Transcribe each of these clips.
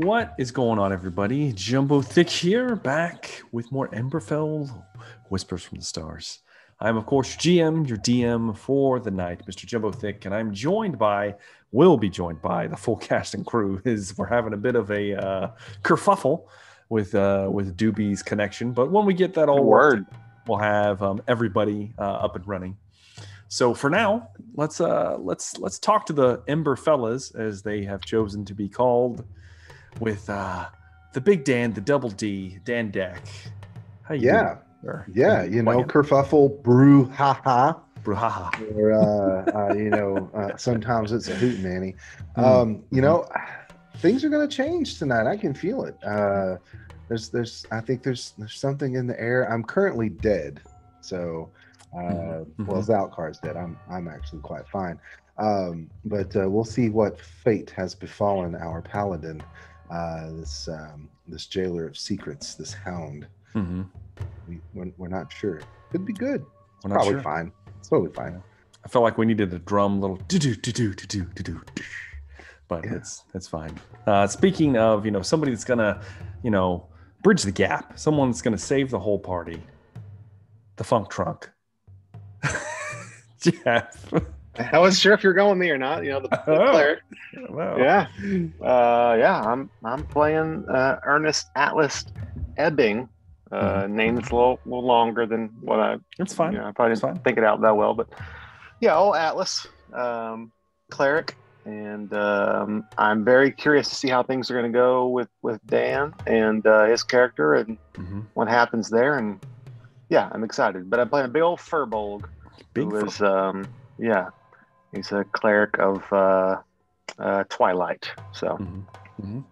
What is going on, everybody? Jumbo Thick here, back with more Emberfell Whispers from the Stars. I'm, of course, GM, your DM for the night, Mr. Jumbo Thick, and I'm will be joined by the full cast and crew. We're having a bit of a kerfuffle with Doobie's connection, but when we get that all worked, we'll have everybody up and running. So for now, let's talk to the Ember Fellas, as they have chosen to be called, with the Big Dan, the Double D, Dan Deck. How you doing? Kerfuffle, brouhaha. Brouhaha. Or sometimes it's a hoot nanny. Things are going to change tonight. I can feel it. I think there's something in the air. I'm currently dead, so well, Zalkar's dead. I'm actually quite fine. But we'll see what fate has befallen our paladin, this jailer of secrets, this hound. We're not sure. Could be good. It's probably fine. It's totally fine. I felt like we needed a drum, little do, but it's fine. Speaking of, somebody that's gonna, bridge the gap, someone that's gonna save the whole party, the Funk Trunk. Jeff. I wasn't sure if you're going with me or not. The cleric. Wow. I'm playing Ernest Atlas Ebbing. Name that's a little longer than what I. It's fine. I probably didn't think it out that well, but old Atlas, cleric, and I'm very curious to see how things are going to go with Dan and his character and what happens there. And I'm excited. But I'm playing a big old Furbolg. He's a cleric of Twilight. So, and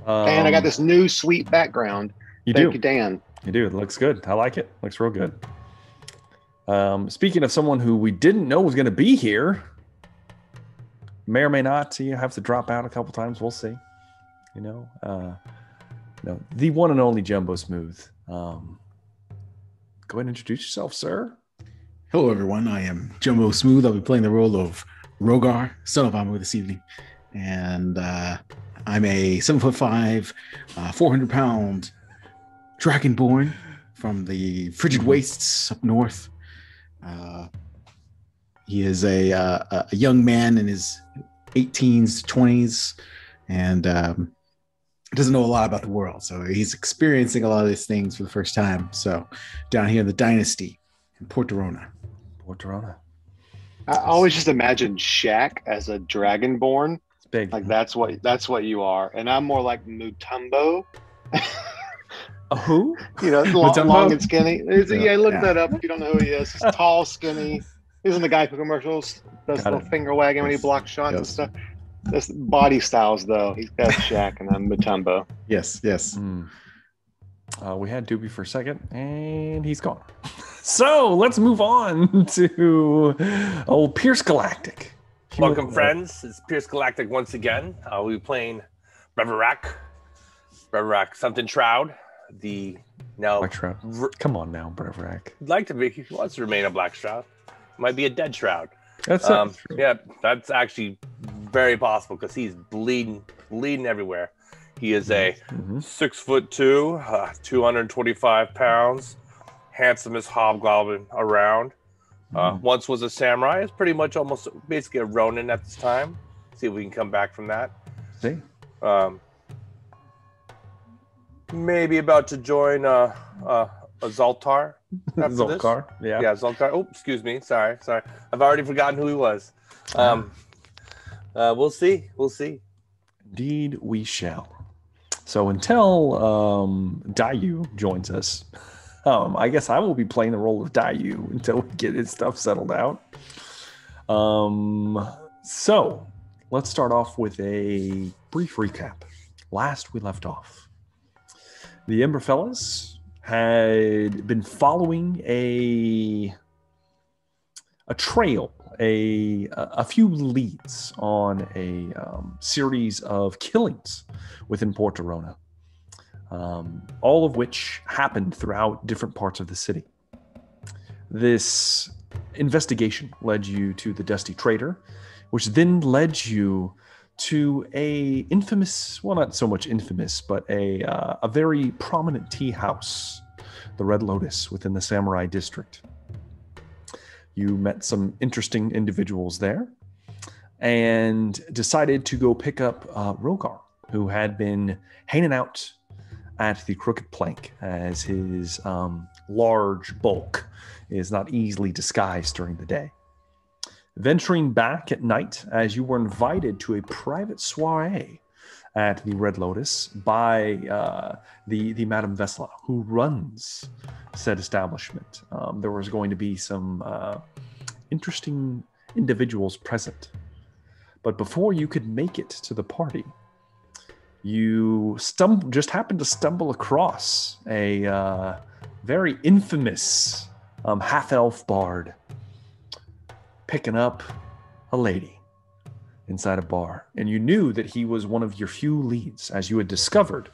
I got this new sweet background. Thank you, Dan. You do. It looks good. I like it. Looks real good. Speaking of someone who we didn't know was going to be here, may or may not have to drop out a couple times. We'll see. The one and only Jumbo Smooth. Go ahead and introduce yourself, sir. Hello, everyone. I am Jumbo Smooth. I'll be playing the role of Rogar, son of Amu this evening. And I'm a 7'5", 400-pound dragonborn from the frigid wastes up north. He is a young man in his 18s to 20s and doesn't know a lot about the world. So he's experiencing a lot of these things for the first time. So down here in the Dynasty in Port Dorona. I always just imagine Shaq as a dragonborn. It's big. Like that's what you are. And I'm more like Mutombo. Who? Long and skinny. Look that up if you don't know who he is. He's tall, skinny. Isn't the guy for commercials? Does the little finger wagging when he blocks shots and stuff. This body styles though. He's got Shaq and I'm Mutombo. Yes. We had Doobie for a second and he's gone. So let's move on to old Pierce Galactic. Welcome, friends. It's Pierce Galactic once again. We'll be playing Breverac something Shroud. Black Shroud. Come on now, Breverac. Like to be. He wants to remain a Black Shroud. Might be a dead Shroud. That's true. Yeah, that's actually very possible because he's bleeding everywhere. He is a 6'2", 225 pounds. Handsomest hobgoblin around. Once was a samurai. It's pretty much almost basically a Ronin at this time. See if we can come back from that. See. Maybe about to join a Zoltar. Zoltar. Yeah, Zoltar. Oh, excuse me. Sorry. I've already forgotten who he was. We'll see. Indeed, we shall. So until Dayu joins us, I guess I will be playing the role of Dayu until we get his stuff settled out. So let's start off with a brief recap. Last we left off, the Ember Fellas had been following a trail, a few leads on a series of killings within Port Dorona. All of which happened throughout different parts of the city. This investigation led you to the Dusty Trader, which then led you to a infamous, well, not so much infamous, but a very prominent tea house, the Red Lotus, within the Samurai District. You met some interesting individuals there and decided to go pick up Rogar, who had been hanging out at the Crooked Plank, as his large bulk is not easily disguised during the day. Venturing back at night, as you were invited to a private soiree at the Red Lotus by the Madame Vesla, who runs said establishment. There was going to be some interesting individuals present. But before you could make it to the party, you just happened to stumble across a very infamous half-elf bard picking up a lady inside a bar. And you knew that he was one of your few leads, as you had discovered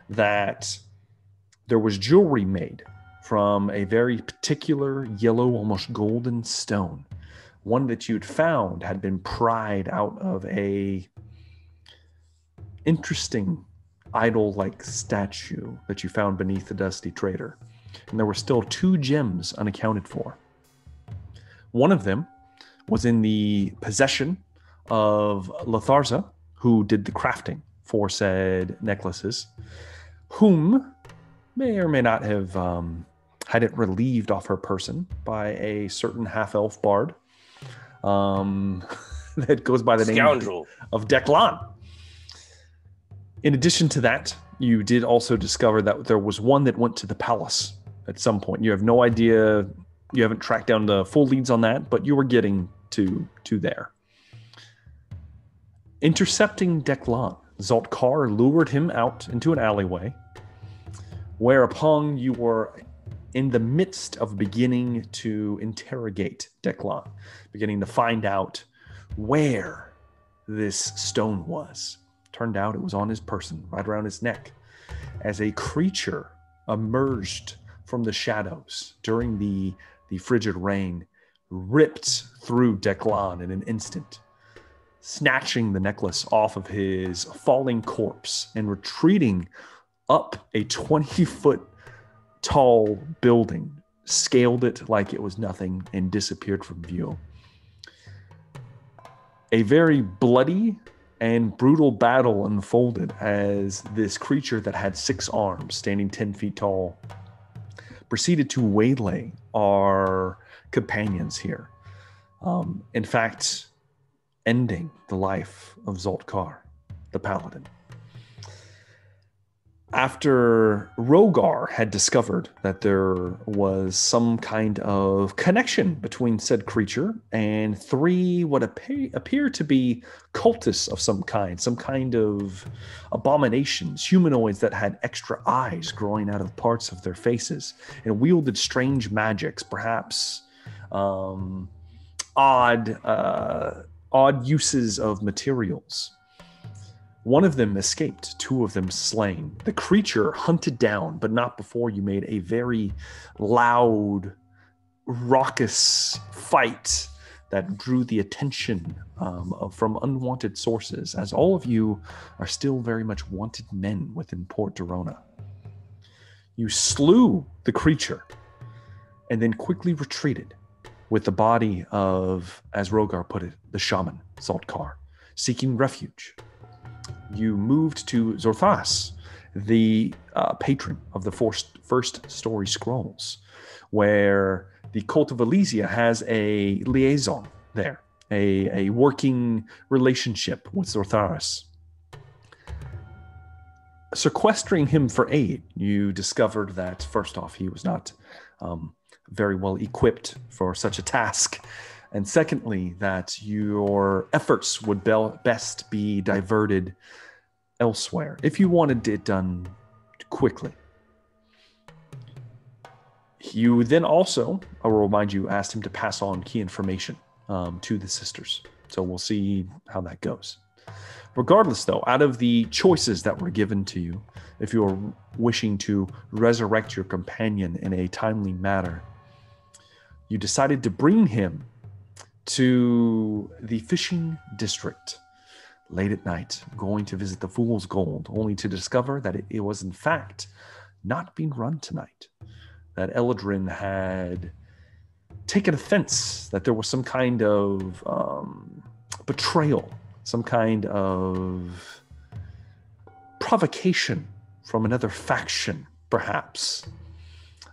that there was jewelry made from a very particular yellow, almost golden stone. One that you'd found had been pried out of a interesting idol-like statue that you found beneath the Dusty Trader. And there were still 2 gems unaccounted for. One of them was in the possession of Latharza, who did the crafting for said necklaces, whom may or may not have had it relieved off her person by a certain half-elf bard that goes by the name of Declan. In addition to that, you did also discover that there was one that went to the palace at some point. You have no idea, you haven't tracked down the full leads on that, but you were getting to there. Intercepting Declan, Zoltkar lured him out into an alleyway, whereupon you were in the midst of beginning to interrogate Declan, beginning to find out where this stone was. Turned out it was on his person, right around his neck, as a creature emerged from the shadows during the frigid rain, ripped through Declan in an instant, snatching the necklace off of his falling corpse and retreating up a 20-foot tall building, scaled it like it was nothing, and disappeared from view. A very bloody and brutal battle unfolded as this creature that had 6 arms, standing 10 feet tall, proceeded to waylay our companions here. In fact, ending the life of Zoltkar, the paladin. After Rogar had discovered that there was some kind of connection between said creature and 3 what appear to be cultists of some kind of abominations, humanoids that had extra eyes growing out of parts of their faces and wielded strange magics, perhaps odd uses of materials. One of them escaped, 2 of them slain. The creature hunted down, but not before you made a very loud, raucous fight that drew the attention from unwanted sources, as all of you are still very much wanted men within Port Dorona. You slew the creature and then quickly retreated with the body of, as Rogar put it, the shaman, Zoltkar, seeking refuge. You moved to Zorthas, the patron of the first story scrolls, where the Cult of Elysia has a liaison there, a working relationship with Zorthas. Sequestering him for aid, you discovered that, first off, he was not very well equipped for such a task. And secondly, that your efforts would best be diverted elsewhere if you wanted it done quickly. You then also, I will remind you, asked him to pass on key information to the sisters. So we'll see how that goes. Regardless, though, out of the choices that were given to you, if you are wishing to resurrect your companion in a timely manner, you decided to bring him to the fishing district late at night, going to visit the Fool's Gold, only to discover that it was in fact not being run tonight. That Eldrin had taken offense, that there was some kind of betrayal, some kind of provocation from another faction, perhaps,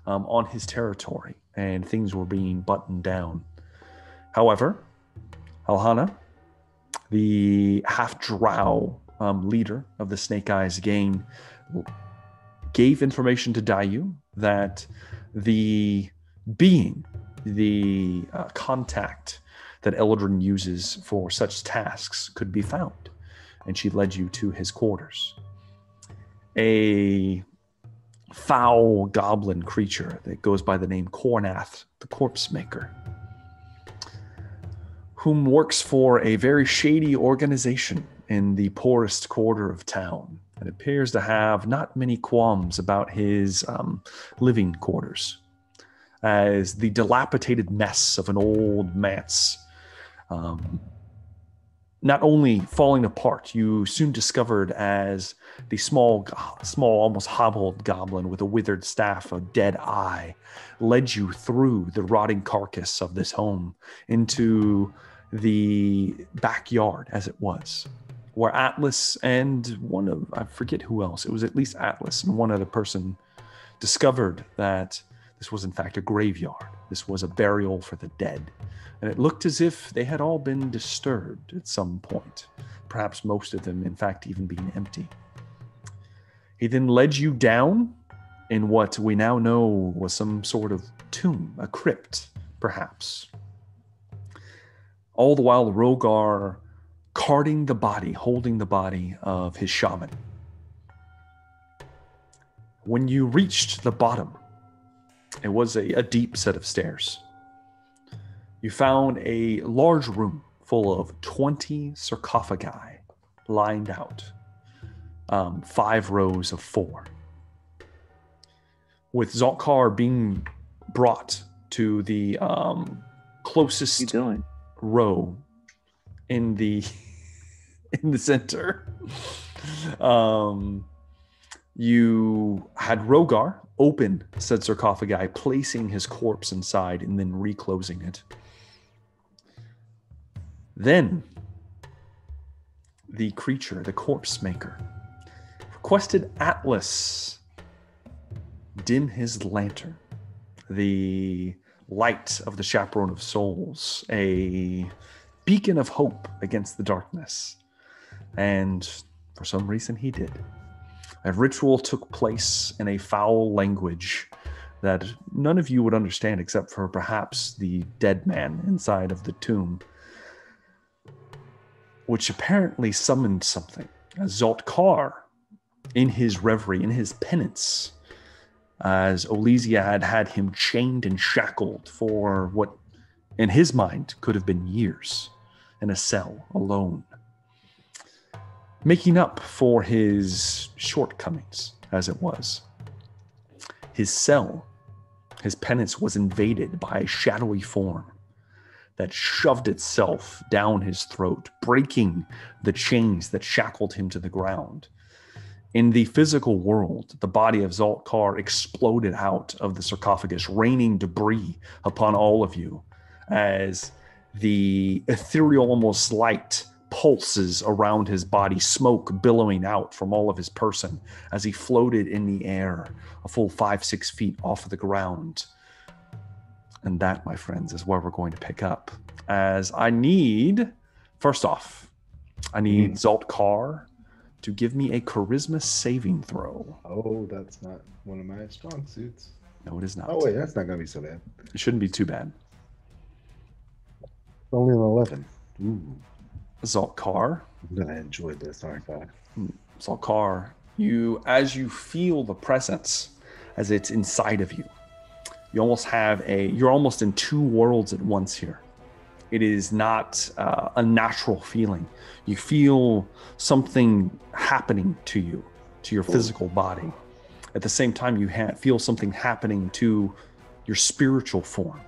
on his territory, and things were being buttoned down. However, Alhana, the half-drow leader of the Snake Eyes gang, gave information to Dayu that the being, the contact that Eldrin uses for such tasks could be found, and she led you to his quarters. A foul goblin creature that goes by the name Kornath, the Corpse Maker, whom works for a very shady organization in the poorest quarter of town, and appears to have not many qualms about his living quarters, as the dilapidated mess of an old manse, not only falling apart, you soon discovered as the small, almost hobbled goblin with a withered staff, a dead eye, led you through the rotting carcass of this home into the backyard, as it was, where Atlas and I forget who else, it was at least Atlas and one other person, discovered that this was in fact a graveyard. This was a burial for the dead. And it looked as if they had all been disturbed at some point, perhaps most of them, in fact, even being empty. He then led you down in what we now know was some sort of tomb, a crypt, perhaps. All the while, Rogar carting the body, holding the body of his shaman. When you reached the bottom, it was a deep set of stairs. You found a large room full of 20 sarcophagi lined out, 5 rows of 4. With Zaltkar being brought to the closest row in the center, you had Rogar open said sarcophagi, placing his corpse inside and then reclosing it. Then the creature, the Corpse Maker, requested Atlas dim his lantern, the light of the Chaperone of Souls, a beacon of hope against the darkness. And for some reason he did. A ritual took place in a foul language that none of you would understand except for perhaps the dead man inside of the tomb, which apparently summoned something. As Zaltkar, in his reverie, in his penance, as Olesia had him chained and shackled for what, in his mind, could have been years in a cell alone, making up for his shortcomings, as it was. His cell, his penance, was invaded by a shadowy form that shoved itself down his throat, breaking the chains that shackled him to the ground. In the physical world, the body of Zaltkar exploded out of the sarcophagus, raining debris upon all of you as the ethereal, almost light pulses around his body, smoke billowing out from all of his person as he floated in the air a full 5-6 feet off of the ground. And that, my friends, is where we're going to pick up. As I need, first off, I need Zaltkar to give me a charisma saving throw. Oh, that's not one of my strong suits. No, it is not. Oh, wait, that's not going to be so bad. It shouldn't be too bad. Only an 11. Ooh. Zaltkar. I'm going to enjoy this, aren't I? Zaltkar, as you feel the presence, as it's inside of you, you almost you're almost in 2 worlds at once here. It is not a natural feeling. You feel something happening to you, to your physical body. At the same time, you feel something happening to your spiritual form.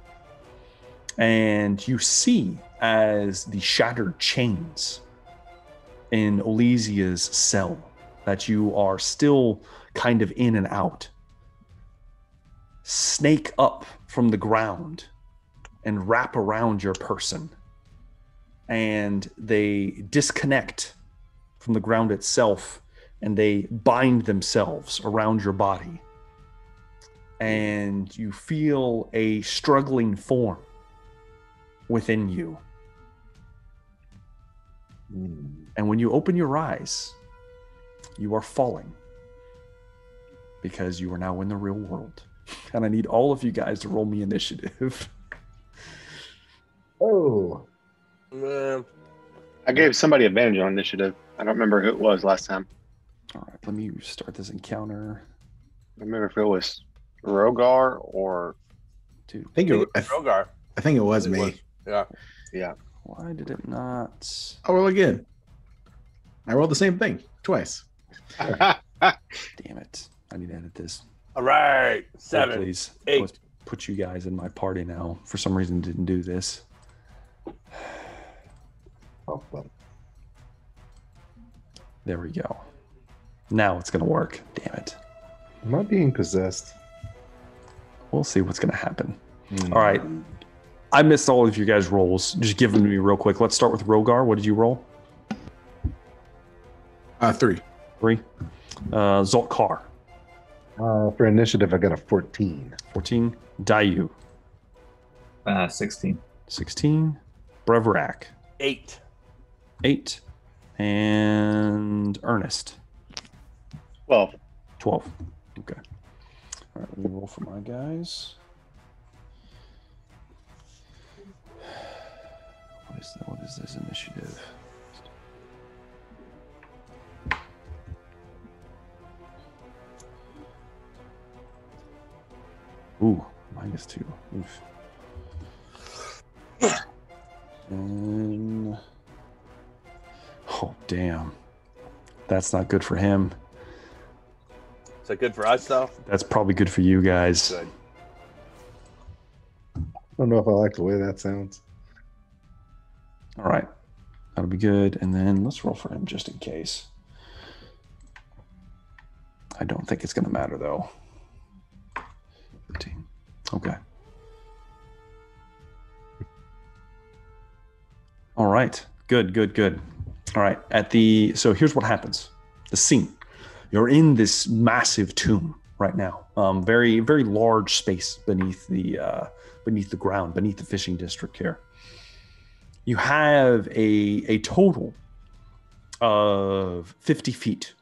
And you see as the shattered chains in Olesia's cell that you are still kind of in and out snake up from the ground and wrap around your person. And they disconnect from the ground itself and they bind themselves around your body. And you feel a struggling form within you. And when you open your eyes, you are falling because you are now in the real world. And I need all of you guys to roll me initiative. Oh. I gave somebody advantage on initiative. I don't remember who it was last time. All right, let me start this encounter. I remember if it was Rogar or... Dude, I think Rogar. I think it was me. Yeah. why did it not? I'll roll again. I rolled the same thing twice. Damn it. I need to edit this. All right. 7, Please. 8. Let's put you guys in my party now. For some reason, didn't do this. Oh, well. There we go. Now it's going to work. Damn it. Am I being possessed? We'll see what's going to happen. All right. I missed all of you guys' rolls. Just give them to me real quick. Let's start with Rogar. What did you roll? 3. 3. Zoltkar. For initiative, I got a 14. 14. Dayu. 16. 16. Brevrak. 8. 8. And Ernest. 12. 12. Okay. All right, let me roll for my guys. What is this initiative? Ooh, -2. Oof. And oh, damn. That's not good for him. Is that good for us, though? That's probably good for you guys. Good. I don't know if I like the way that sounds. All right. That'll be good. And then let's roll for him just in case. I don't think it's going to matter, though. 15. Okay. All right. Good, good, good. All right. So here's what happens. The scene. You're in this massive tomb right now. Very, very large space beneath the ground, beneath the fishing district here. You have a total of 50 feet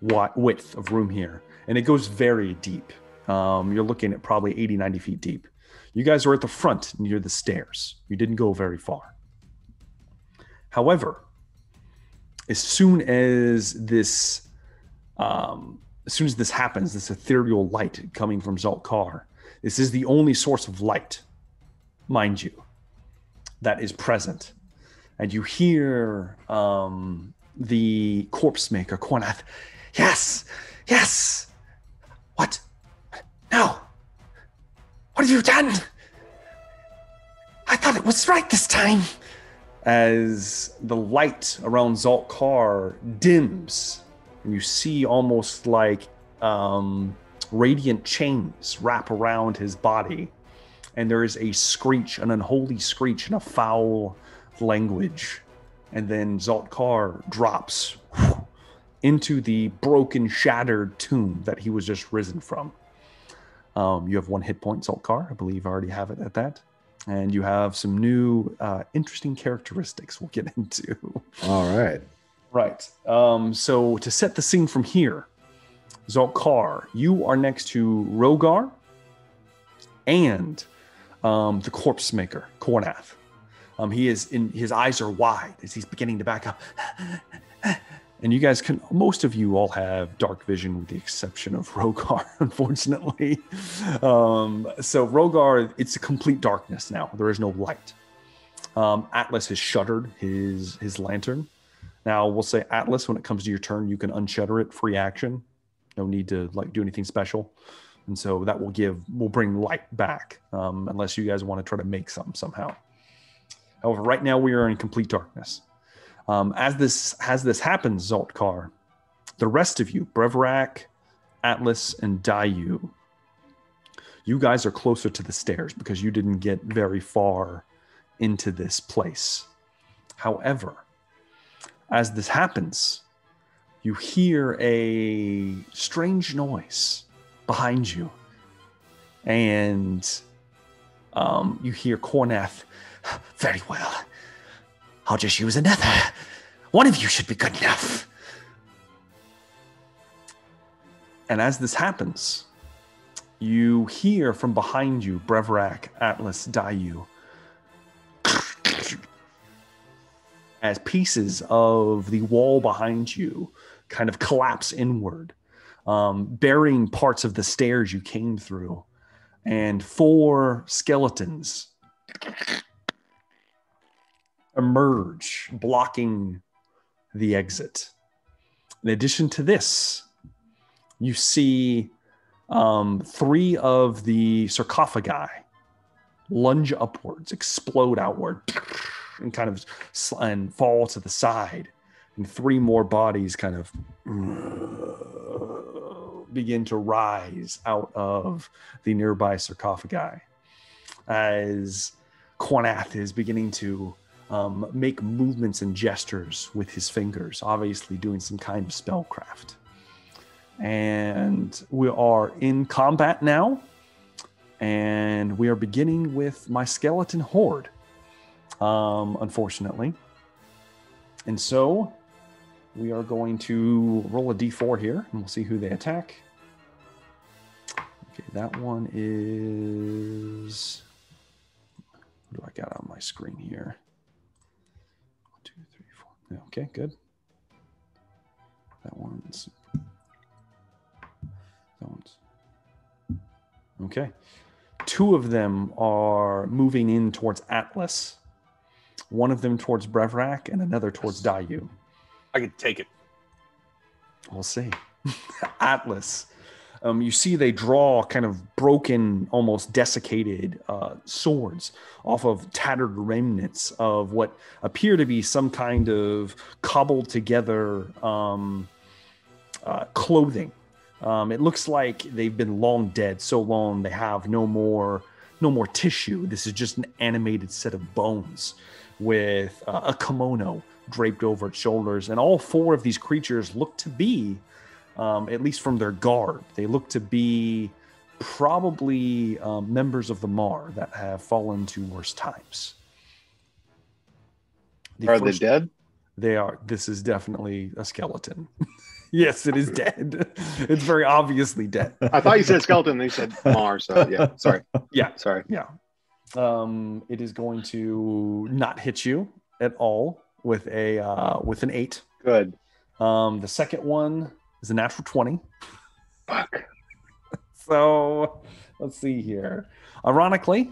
width of room here, and it goes very deep. You're looking at probably 80, 90 feet deep. You guys are at the front near the stairs. You didn't go very far. However, as soon as this happens, this ethereal light coming from Zoltkar, this is the only source of light, mind you, that is present. And you hear the corpse maker, Kornath, yes, yes. What? No. What have you done? I thought it was right this time. As the light around Zoltkar dims, and you see almost like radiant chains wrap around his body. And there is a screech, an unholy screech in a foul language. And then Zoltkar drops into the broken, shattered tomb that he was just risen from. You have 1 hit point, Zoltkar. I believe I already have it at that. And you have some new interesting characteristics we'll get into. All right. Right. So to set the scene from here, Zoltkar, you are next to Rogar and the corpse maker, Kornath. His eyes are wide as he's beginning to back up. And you guys most of you all have dark vision with the exception of Rogar, unfortunately. So Rogar, it's a complete darkness now. There is no light. Atlas has shuttered his lantern. Now we'll say Atlas, when it comes to your turn, you can unshutter it, free action. No need to do anything special. And so that will bring light back, unless you guys want to try to make some somehow. However, right now we are in complete darkness. As this happens, Zoltkar, the rest of you, Brevrak, Atlas, and Dayu, you guys are closer to the stairs because you didn't get very far into this place. However, as this happens, you hear a strange noise behind you. And you hear Cornath, very well. I'll just use another. One of you should be good enough. And as this happens, you hear from behind you, Brevrak, Atlas, Dayu, as pieces of the wall behind you kind of collapse inward, burying parts of the stairs you came through. And 4 skeletons emerge, blocking the exit. In addition to this, you see 3 of the sarcophagi lunge upwards, explode outward, and kind of and fall to the side. And 3 more bodies kind of begin to rise out of the nearby sarcophagi as Cornath is beginning to make movements and gestures with his fingers, obviously doing some kind of spellcraft. And we are in combat now, and we are beginning with my skeleton horde, unfortunately. And so we are going to roll a d4 here, and we'll see who they attack. Okay, that one is... What do I got on my screen here? 1, 2, 3, 4. Okay, good. That one's... Okay. 2 of them are moving in towards Atlas. 1 of them towards Brevrak, and another towards Dayu. I could take it. We'll see. Atlas. You see they draw kind of broken, almost desiccated swords off of tattered remnants of what appear to be some kind of cobbled together clothing. It looks like they've been long dead, so long they have no more tissue. This is just an animated set of bones with a kimono draped over its shoulders. And all 4 of these creatures look to be, at least from their garb, they look to be probably members of the Mar that have fallen to worse times. Are they dead? They are. This is definitely a skeleton. Yes, it is dead. It's very obviously dead. I thought you said skeleton, and you said Mar, so yeah, sorry. Yeah. Sorry. Yeah. It is going to not hit you at all with an 8. Good. The second one is a natural 20. Fuck. So let's see here. Ironically,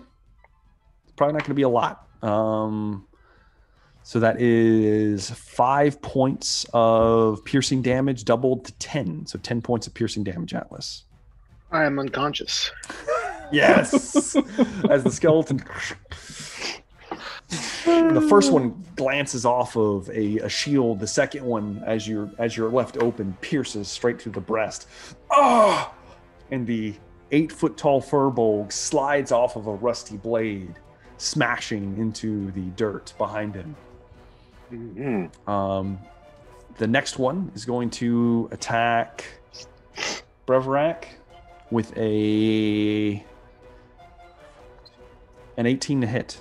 it's probably not going to be a lot. So that is 5 points of piercing damage, doubled to 10. So 10 points of piercing damage, Atlas. I am unconscious. Yes. As the skeleton... The first one glances off of a shield. The second one, as you're left open, pierces straight through the breast. Oh! And the 8-foot-tall furbolg slides off of a rusty blade, smashing into the dirt behind him. Mm-hmm. The next one is going to attack Brevrak with an 18 to hit.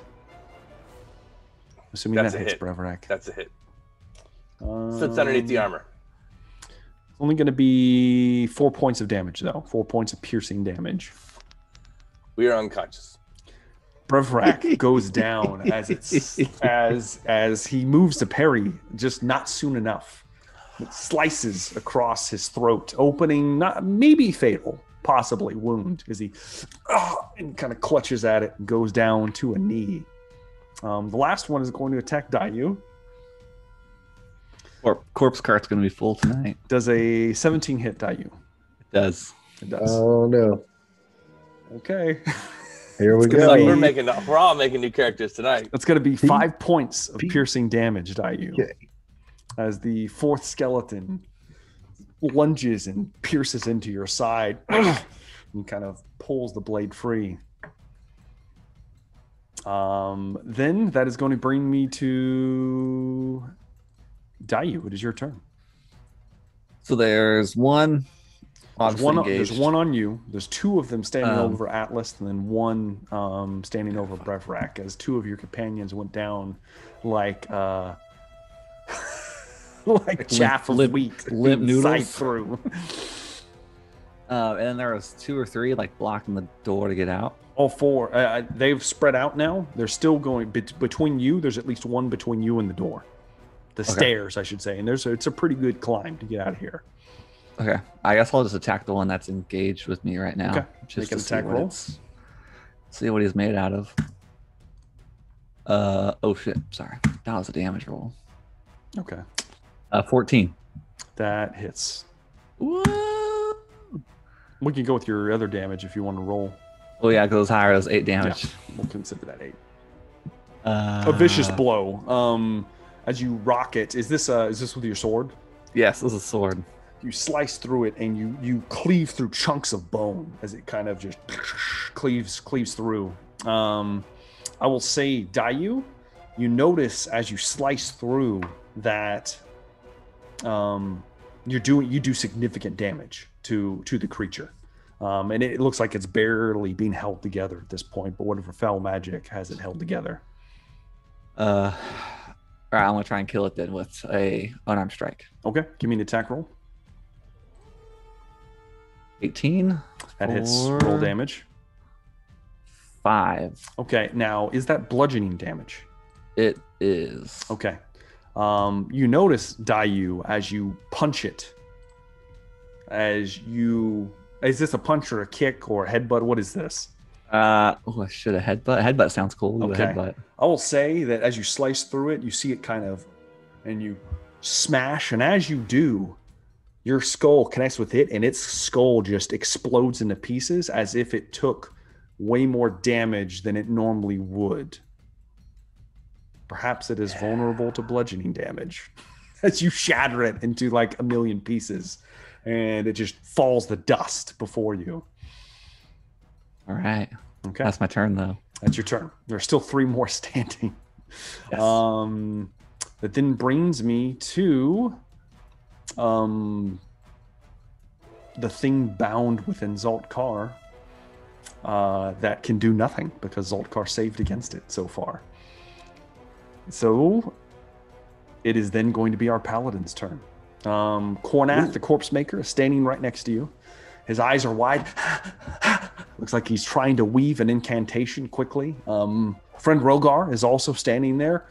Assuming That's that a hits hit. Brevrak. That's a hit. Sits underneath the armor. It's only going to be 4 points of damage, though. 4 points of piercing damage. We are unconscious. Brevrak goes down as he moves to parry, just not soon enough. It slices across his throat, opening not maybe fatal, possibly wound, as he and kind of clutches at it and goes down to a knee. The last one is going to attack Dayu. Corpse cart's going to be full tonight. Does a 17 hit Dayu? It does. It does. Oh no. Okay. Here we It's go. like we're all making new characters tonight. That's going to be 5 points of piercing damage, Dayu. Okay. as the fourth skeleton lunges and pierces into your side and kind of pulls the blade free. Then that is going to bring me to Dayu. It is your turn. So there's one. There's one on you. There's two of them standing over Atlas, and then one standing over Brevrak, as two of your companions went down like like chaff of wheat, limp noodles through. And then there was two or three like blocking the door to get out. All four. They've spread out now. They're still going between you. There's at least one between you and the door, the stairs, I should say. And it's a pretty good climb to get out of here. Okay, I guess I'll just attack the one that's engaged with me right now. Okay, just make an attack roll. See what he's made out of. Oh shit! Sorry, that was a damage roll. Okay. 14. That hits. Whoa. We can go with your other damage if you want to roll. Oh yeah, it goes higher. It was 8 damage. Yeah, we'll consider that 8. A vicious blow. As you rock it, is this with your sword? Yes, this is a sword. You slice through it and you cleave through chunks of bone as it kind of just cleaves through. I will say, Dayu, you notice as you slice through that you do significant damage to the creature. And it looks like it's barely being held together at this point, but whatever foul magic has it held together. All right, I'm gonna try and kill it then with a unarmed strike. Okay, give me an attack roll. 18. That hits. Roll damage. 5. Okay, now is that bludgeoning damage? It is. Okay. You notice, Dayu, as you punch it, is this a punch or a kick or a headbutt? What is this? I should have headbutt. Headbutt sounds cool. Okay. Headbutt. I will say that as you slice through it, you see it kind of, and you smash, and as you do, your skull connects with it, and its skull just explodes into pieces as if it took way more damage than it normally would. Perhaps it is vulnerable to bludgeoning damage as you shatter it into like a million pieces, and it just falls to dust before you. All right. Okay. That's my turn, though. That's your turn. There's still 3 more standing. Yes. That then brings me to the thing bound within Zaltkar that can do nothing because Zaltkar saved against it so far. So it is then going to be our paladin's turn. Cornath, the corpse maker, is standing right next to you. His eyes are wide. Looks like he's trying to weave an incantation quickly. Friend Rogar is also standing there,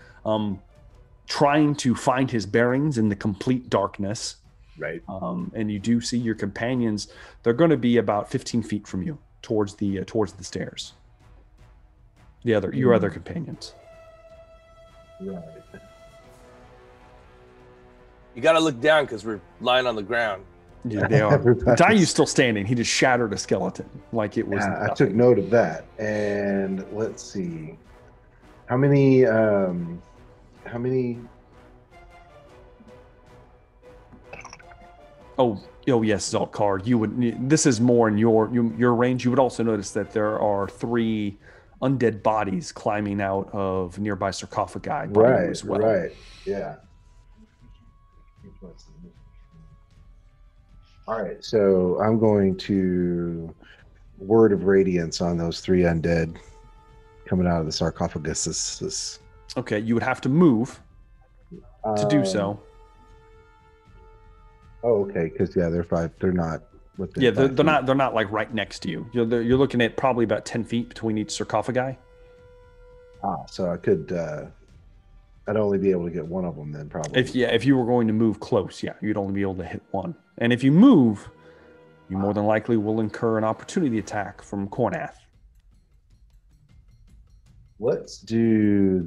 trying to find his bearings in the complete darkness. Right. And you do see your companions. They're going to be about 15 feet from you, towards the stairs. Your other companions. Right. You got to look down because we're lying on the ground. Yeah, they are. Dayu's still standing. He just shattered a skeleton like it was. I took note of that. And let's see. How many Oh yes, Zaltkar. This is more in your range. You would also notice that there are 3 undead bodies climbing out of nearby sarcophagi. Right, as well. right. Yeah. All right, so I'm going to Word of Radiance on those 3 undead coming out of the sarcophagus. Okay, you would have to move to do so. Oh, okay, because they're 5. They're not within. Yeah, they're not like right next to you. You're looking at probably about 10 feet between each sarcophagi. So I could. I'd only be able to get one of them then, probably. If you were going to move close, you'd only be able to hit one. And if you move, you more than likely will incur an opportunity attack from Cornath. Let's do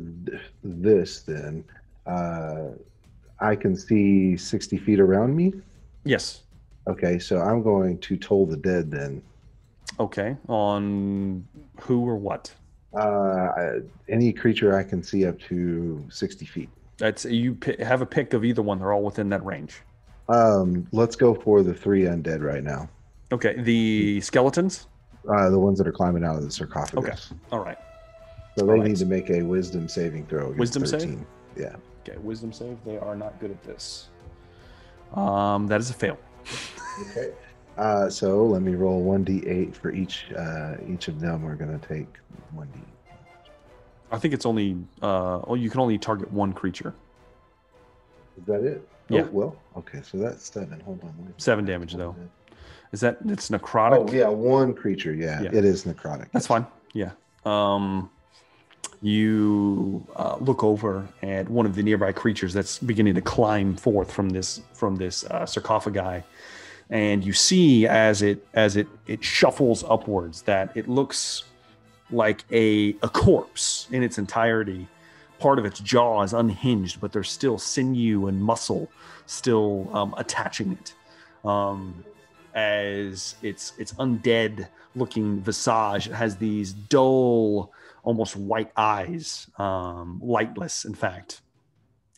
this then. I can see 60 feet around me. Yes. Okay, so I'm going to Toll the Dead then. Okay, on who or what? Any creature I can see up to 60 feet. That's have a pick of either one. They're all within that range. Let's go for the 3 undead right now. Okay, the skeletons. The ones that are climbing out of the sarcophagus. Okay, all right. So they need to make a wisdom saving throw. Against Wisdom 13. save. Yeah. Okay, wisdom save. They are not good at this. That is a fail. Okay. So let me roll 1d8 for each. Each of them are going to take 1d. I think it's only. You can only target one creature. Is that it? Yeah. Oh, well, okay. So that's 7. Hold on. 7 damage though. Is that it's necrotic? Oh yeah, one creature. Yeah, it is necrotic. That's fine. Yeah. You look over at one of the nearby creatures that's beginning to climb forth from this sarcophagi, and you see as it shuffles upwards that it looks like a corpse in its entirety. Part of its jaw is unhinged, but there's still sinew and muscle still attaching it. As its undead looking visage, it has these dull, almost white eyes, lightless in fact,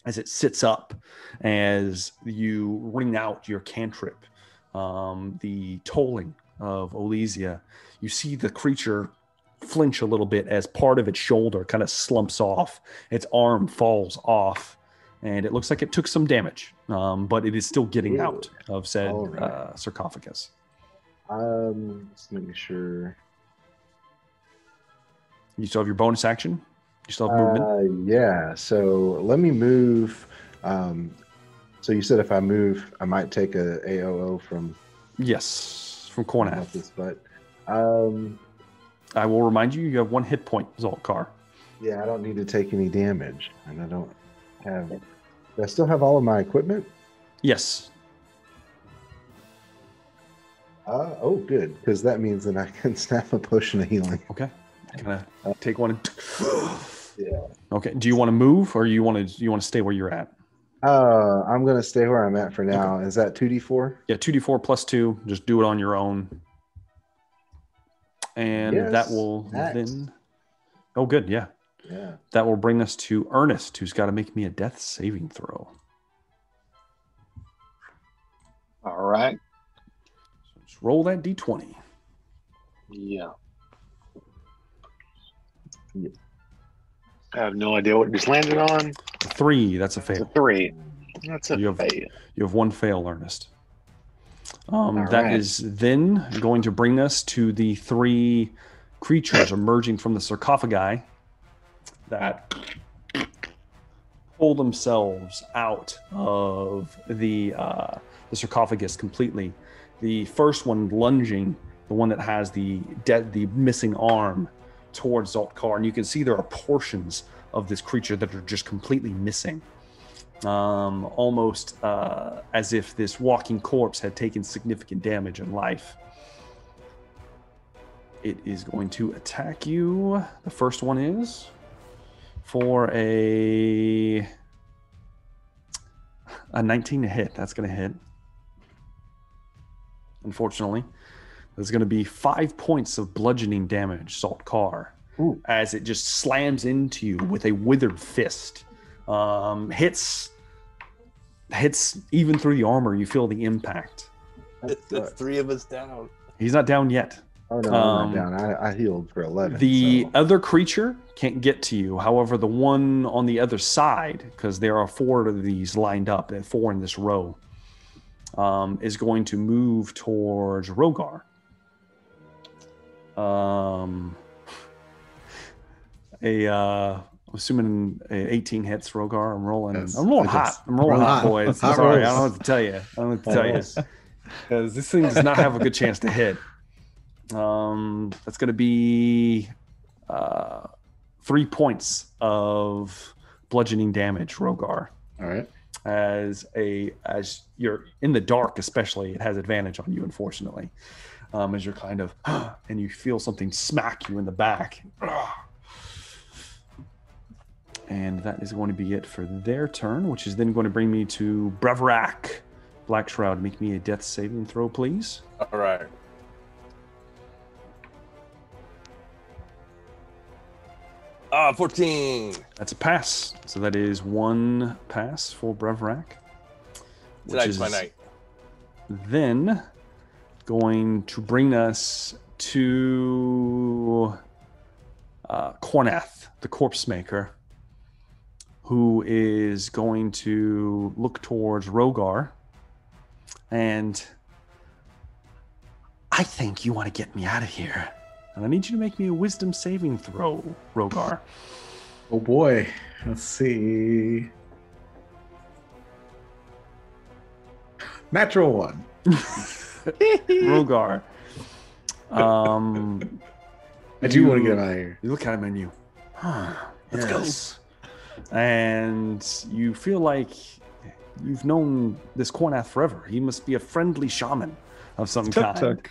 as it sits up as you ring out your cantrip, the tolling of Olesia. You see the creature flinch a little bit as part of its shoulder kind of slumps off, its arm falls off, and it looks like it took some damage, but it is still getting out of said sarcophagus. Just making sure. You still have your bonus action? You still have movement? Yeah, so let me move. So you said if I move, I might take a AOO from... Yes, from Cornath. But I will remind you, you have 1 hit point, Zolkar. Yeah, I don't need to take any damage. And I don't have... Do I still have all of my equipment? Yes. Oh, good, because that means that I can snap a potion of healing. Okay. Can I take one? Yeah. Okay. Do you want to move, or you want to stay where you're at? I'm gonna stay where I'm at for now. Okay. Is that 2d4? Yeah, 2d4 plus 2. Just do it on your own, and that will then. Oh, good. Yeah. Yeah. That will bring us to Ernest, who's got to make me a death saving throw. All right. So just roll that d20. Yeah. I have no idea what it just landed on. 3. That's a fail. It's a 3. That's a fail. You have 1 fail, Ernest. That is then going to bring us to the 3 creatures emerging from the sarcophagi that pull themselves out of the sarcophagus completely. The first one lunging, the one that has the missing arm, towards Zoltkar, and you can see there are portions of this creature that are just completely missing, almost as if this walking corpse had taken significant damage in life. It is going to attack you. The first one is for a 19 to hit. That's going to hit. Unfortunately, there's going to be 5 points of bludgeoning damage, Zoltkar, as it just slams into you with a withered fist. Hits even through the armor. You feel the impact. It's 3 of us down. He's not down yet. Oh no, I'm not down. I healed for 11. The other creature can't get to you. However, the one on the other side, because there are 4 of these lined up, 4 in this row, is going to move towards Rogar. I'm assuming 18 hits, Rogar. I'm rolling hot. I'm rolling hot, boys. I'm sorry. I don't know what to tell you. Because this thing does not have a good chance to hit. That's going to be 3 points of bludgeoning damage, Rogar. All right. As you're in the dark, especially, it has advantage on you, unfortunately. As you're kind of, and you feel something smack you in the back. And that is going to be it for their turn, which is then going to bring me to Brevrak. Black Shroud, make me a death saving throw, please. All right. 14. That's a pass. So that is one pass for Brevrak. Tonight's my night. Then going to bring us to Cornath, the corpse maker, who is going to look towards Rogar. And I think you want to get me out of here. And I need you to make me a wisdom saving throw, Rogar. Oh boy. Let's see. Natural 1. Rogar. I do want to get out of here. You look at him and you, Let's go. And you feel like you've known this Cornath forever. He must be a friendly shaman of some kind.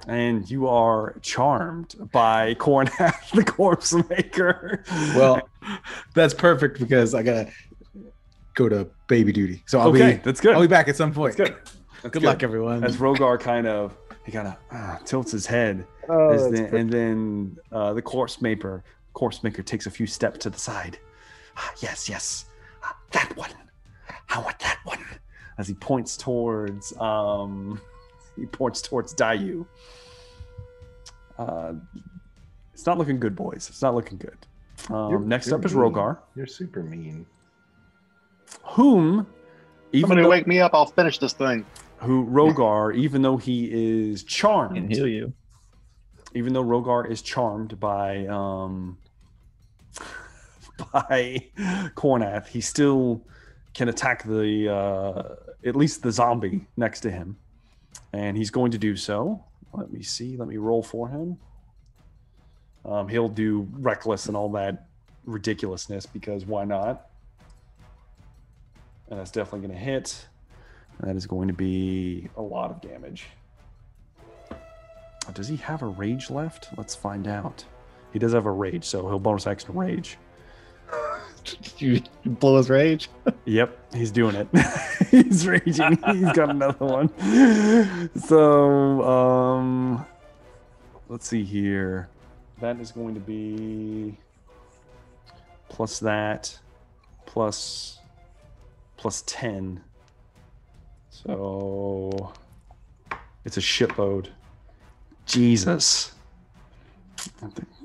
And you are charmed by Cornath, the corpse maker. Well, that's perfect because I gotta go to baby duty. So that's good. I'll be back at some point. That's good. Good luck, everyone. As Rogar kind of tilts his head, and then the corpse maker takes a few steps to the side. Yes, that one. I want that one. As he points towards Dayu. It's not looking good, boys. It's not looking good. Next up is Rogar. You're super mean. Somebody wake me up. I'll finish this thing. Rogar, even though he is charmed, Can heal you. Even though Rogar is charmed by Cornath, he still can attack at least the zombie next to him, and he's going to do so. Let me see. Let me roll for him. He'll do reckless and all that ridiculousness because why not? And that's definitely going to hit. That is going to be a lot of damage. Does he have a rage left? Let's find out. He does have a rage, so he'll bonus action rage. You blow his rage? Yep, he's doing it. He's raging. He's got another one. So, let's see here. That is going to be plus that, plus 10. So it's a shitload. Jesus.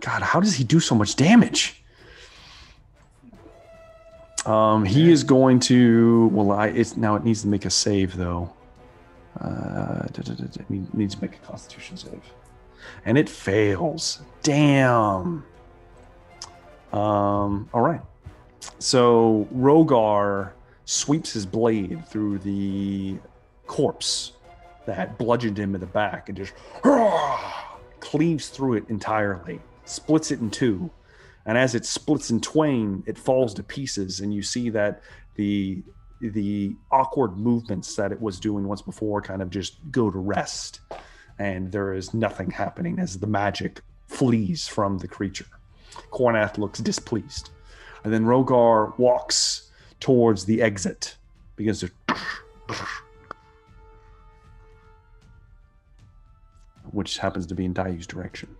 God, how does he do so much damage? He is going to. Well, it needs to make a save though. It needs to make a Constitution save, and it fails. Damn. All right. So Rogar sweeps his blade through the corpse that bludgeoned him in the back and just cleaves through it entirely, splits it in two. And as it splits in twain, it falls to pieces, and you see that the awkward movements that it was doing once before kind of just go to rest, and there is nothing happening as the magic flees from the creature. Cornath looks displeased, and then Rogar walks towards the exit, begins to which happens to be in Dayu's direction.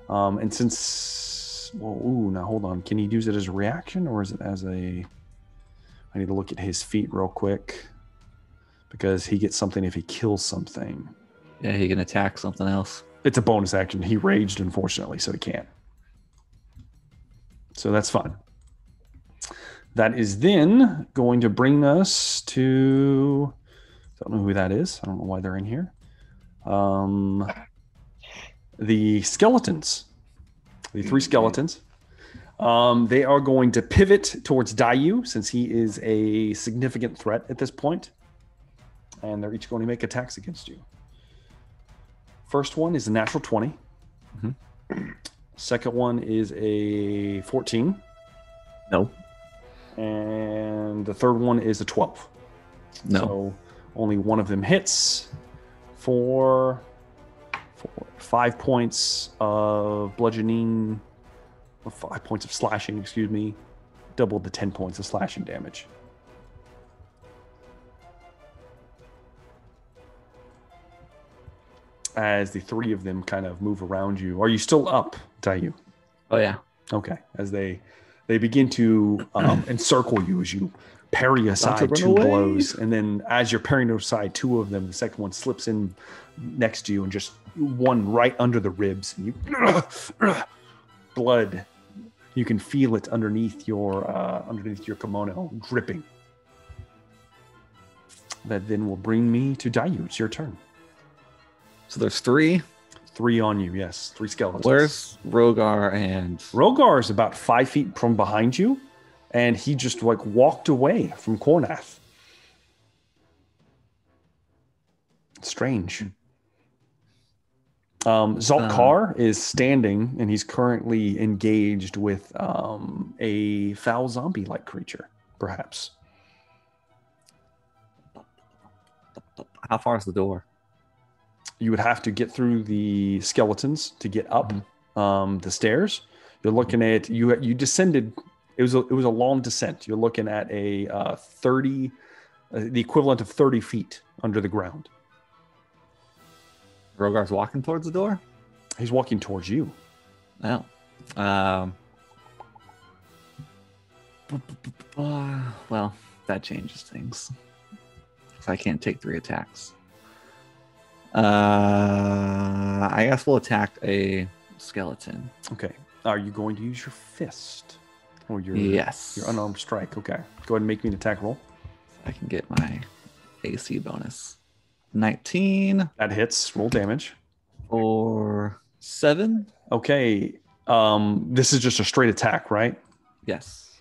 And since, now hold on. Can he use it as a reaction or is it as a, I need to look at his feat real quick because he gets something if he kills something. Yeah, he can attack something else. It's a bonus action. He raged, unfortunately, so he can't. So that's fine. That is then going to bring us to, I don't know who that is. I don't know why they're in here. The skeletons, the three skeletons, they are going to pivot towards Dayu since he is a significant threat at this point, and they're each going to make attacks against you. First one is a natural 20. Mm-hmm. Second one is a 14. No. And the third one is a 12. No. So only one of them hits for 5 points of bludgeoning, or 5 points of slashing, excuse me, double the 10 points of slashing damage. As the three of them kind of move around you. Are you still up, Dayu? Oh, yeah. Okay, as they begin to encircle you as you parry aside run 2 away. blows, and then as you're parrying aside 2 of them, the second one slips in next to you and just one right under the ribs, and you blood. You can feel it underneath your kimono dripping. That then will bring me to Dayu. It's your turn. So there's 3. 3 on you, yes. 3 skeletons. Where's Rogar and... Rogar is about 5 feet from behind you, and he just walked away from Kornath. Strange. Zaltkar is standing, and he's currently engaged with a foul zombie-like creature, perhaps. How far is the door? You would have to get through the skeletons to get up the stairs. You're looking at you descended. It was a long descent. You're looking at a 30, the equivalent of 30 feet under the ground. Rogar's walking towards the door? He's walking towards you. Oh. Well, that changes things. So I can't take 3 attacks. I guess we'll attack a skeleton. Okay. Are you going to use your fist? Or your unarmed strike? Okay. Go ahead and make me an attack roll. I can get my AC bonus. 19. That hits. Roll damage. Or 7. Okay. This is just a straight attack, right? Yes.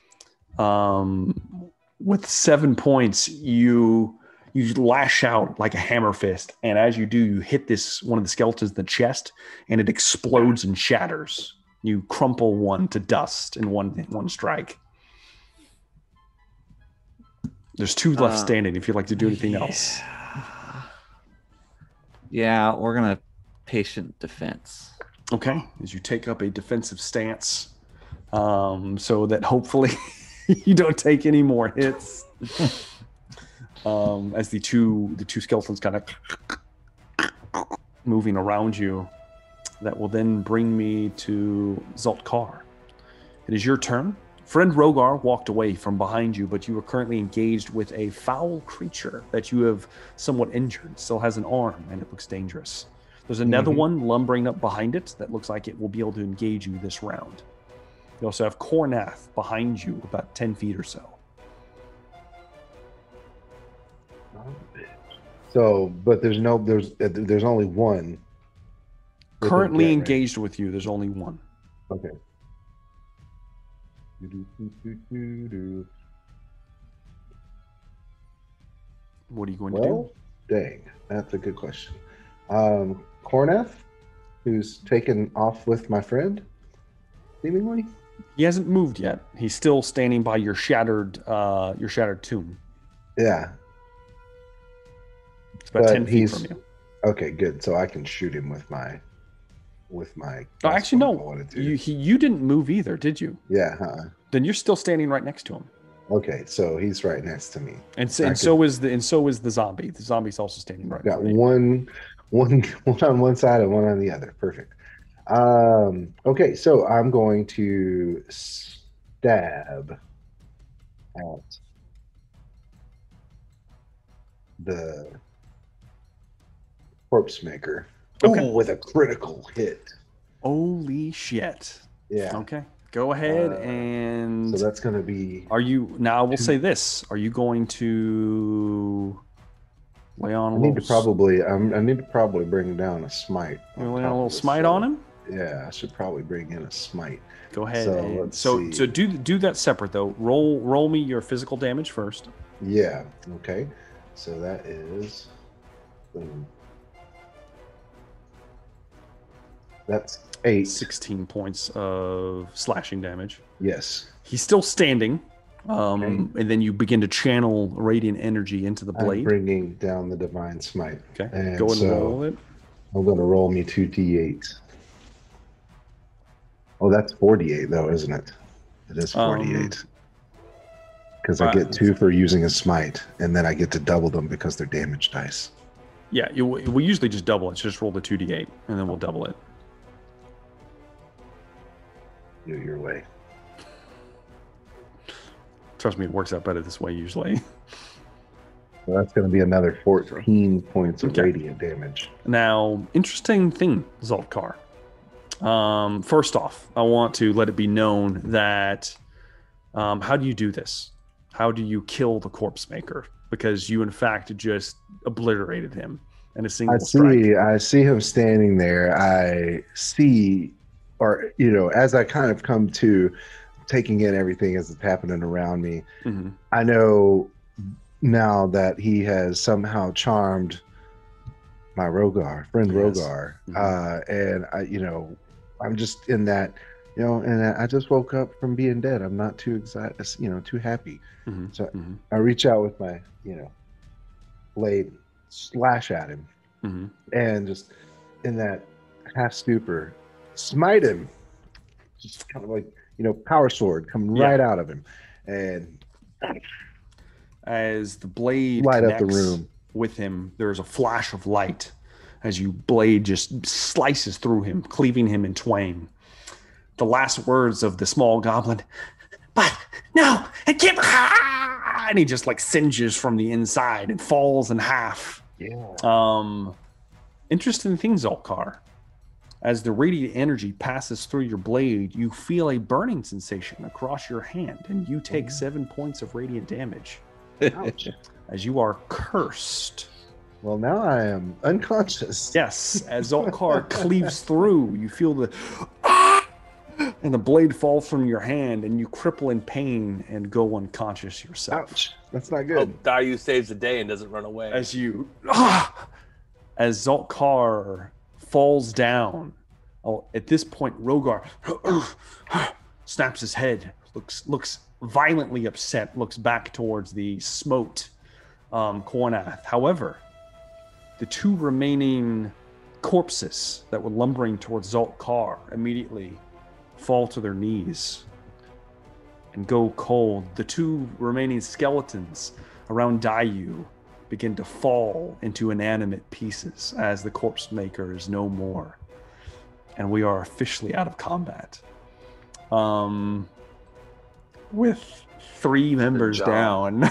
With 7 points, you lash out like a hammer fist, and as you do, you hit one of the skeletons in the chest, and it explodes and shatters. You crumple one to dust in one strike. There's 2 left standing. If you'd like to do anything else. Yeah, we're gonna patient defense. Okay, as you take up a defensive stance, so that hopefully you don't take any more hits. As the two skeletons kind of moving around you, that will then bring me to Zaltkar. It is your turn. Friend Rogar walked away from behind you, but you are currently engaged with a foul creature that you have somewhat injured. Still has an arm, and it looks dangerous. There's another one lumbering up behind it that looks like it will be able to engage you this round. You also have Kornath behind you, about 10 feet or so. So, but there's only one. Currently engaged with you, there's only one. Okay. What are you going to do? Dang, that's a good question. Kornath, who's taken off with my friend, seemingly. He hasn't moved yet. He's still standing by your shattered tomb. Yeah. It's about 10 feet from you. Okay, good. So I can shoot him with my. Oh, actually, no. You didn't move either, did you? Yeah. Then you're still standing right next to him. Okay, so he's right next to me. So is the zombie. The zombie's also standing right. Got one on one side and one on the other. Perfect. Okay, so I'm going to stab at the corpse maker. Okay. Ooh, with a critical hit. Holy shit. Yeah. Okay. Go ahead and. So that's going to be. Are you now? I will say this. Are you going to lay on? I need to probably bring down a smite. You lay on a little smite on him. Yeah, I should probably bring in a smite. Go ahead. So do that separate though. Roll me your physical damage first. Yeah. Okay. So that is. That's 8. 16 points of slashing damage. Yes. He's still standing. And then you begin to channel radiant energy into the blade. I'm bringing down the divine smite. Okay. And go and roll it. I'm going to roll me 2d8. Oh, that's 48 though, isn't it? It is 48. Because I get 2 for using a smite, and then I get to double them because they're damage dice. Yeah, we usually just double it. Just roll the 2d8, and then we'll double it. do it your way. Trust me, it works out better this way usually. So that's going to be another 14 points of Okay. radiant damage. Now, interesting thing, Zoltkar. First off, I want to let it be known that how do you do this? How do you kill the corpse maker? Because you, in fact, just obliterated him in a single strike. I see him standing there. I see, or as I kind of come to taking in everything as it's happening around me, Mm-hmm. I know now that he has somehow charmed my friend Yes. Rogar, Mm-hmm. and I'm just in that, and I just woke up from being dead. I'm not too excited, too happy. Mm-hmm. So Mm-hmm. I reach out with my, blade, slash at him, Mm-hmm. and just in that half stupor, smite him. Just kind of like, power sword coming right out of him, and As the blade light up the connects room. with him, there's a flash of light as you blade just slices through him, cleaving him in twain. The last words of the small goblin, but no, it can't. And he just like singes from the inside and falls in half. Yeah. Interesting thing, Zoltkar. As the radiant energy passes through your blade, you feel a burning sensation across your hand, and you take 7 points of radiant damage. Ouch. As you are cursed. Well, now I am unconscious. Yes, as Zoltkar cleaves through, you feel the and the blade falls from your hand, and you cripple in pain and go unconscious yourself. Ouch. That's not Oh, good. Dayu saves the day and doesn't run away. As you, as Zoltkar falls down, at this point, Rogar snaps his head, looks violently upset, looks back towards the smote Kornath. However, the two remaining corpses that were lumbering towards Zoltkar immediately fall to their knees and go cold. The two remaining skeletons around Dayu begin to fall into inanimate pieces as the corpse maker is no more. And we are officially out of combat. With 3 members job. down.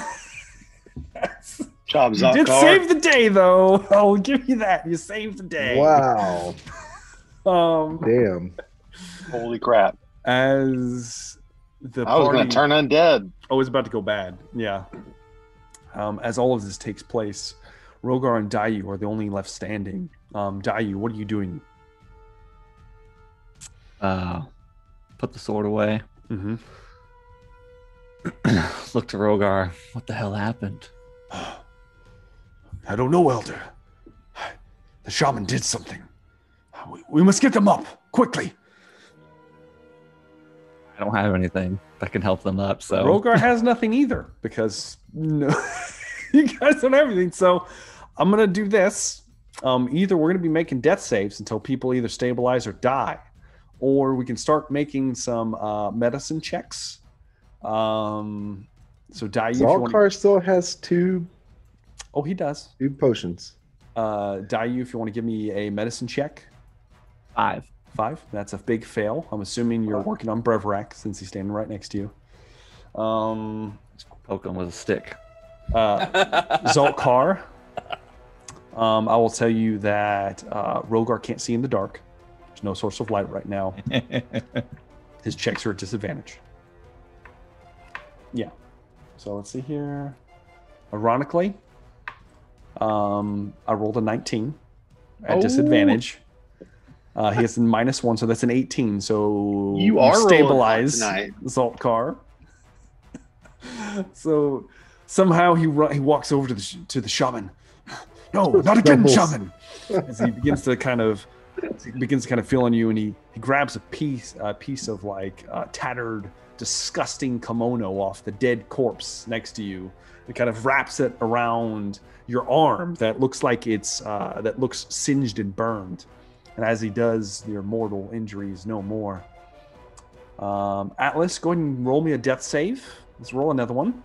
Job, You did Zoltkar. save the day, though. I'll give you that. You saved the day. Wow. Damn. Holy crap. As the I was party... going to turn undead. Oh, it's about to go bad. Yeah. As all of this takes place, Rogar and Dayu are the only left standing. Dayu, what are you doing? Put the sword away. Mm-hmm. Look to Rogar. What the hell happened? I don't know, Elder. The shaman did something. We must get them up, quickly. I don't have anything that can help them up, so... Rogar has nothing either, because no, you guys don't have anything. So I'm going to do this. Either we're going to be making death saves until people either stabilize or die, or we can start making some medicine checks. So Dayu, if you want... Zoltkar still has 2 Oh, he does. potions. Dayu, if you want to give me a medicine check. 5. 5. That's a big fail. I'm assuming you're working on Brevrak since he's standing right next to you. Poke him with a stick. Zoltkar, I will tell you that Rogar can't see in the dark. There's no source of light right now. His checks are at disadvantage. Yeah. So let's see here. Ironically, I rolled a 19 at disadvantage. He has a -1, so that's an 18. So You are stabilize rolling Zoltkar. So somehow he walks over to the shaman. No, not again, shaman. As he begins to kind of feel on you, and he grabs a piece of like tattered, disgusting kimono off the dead corpse next to you. It kind of wraps it around your arm that looks like that looks singed and burned. And as he does, your mortal injury is no more. Atlas, go ahead and roll me a death save. Let's roll another one.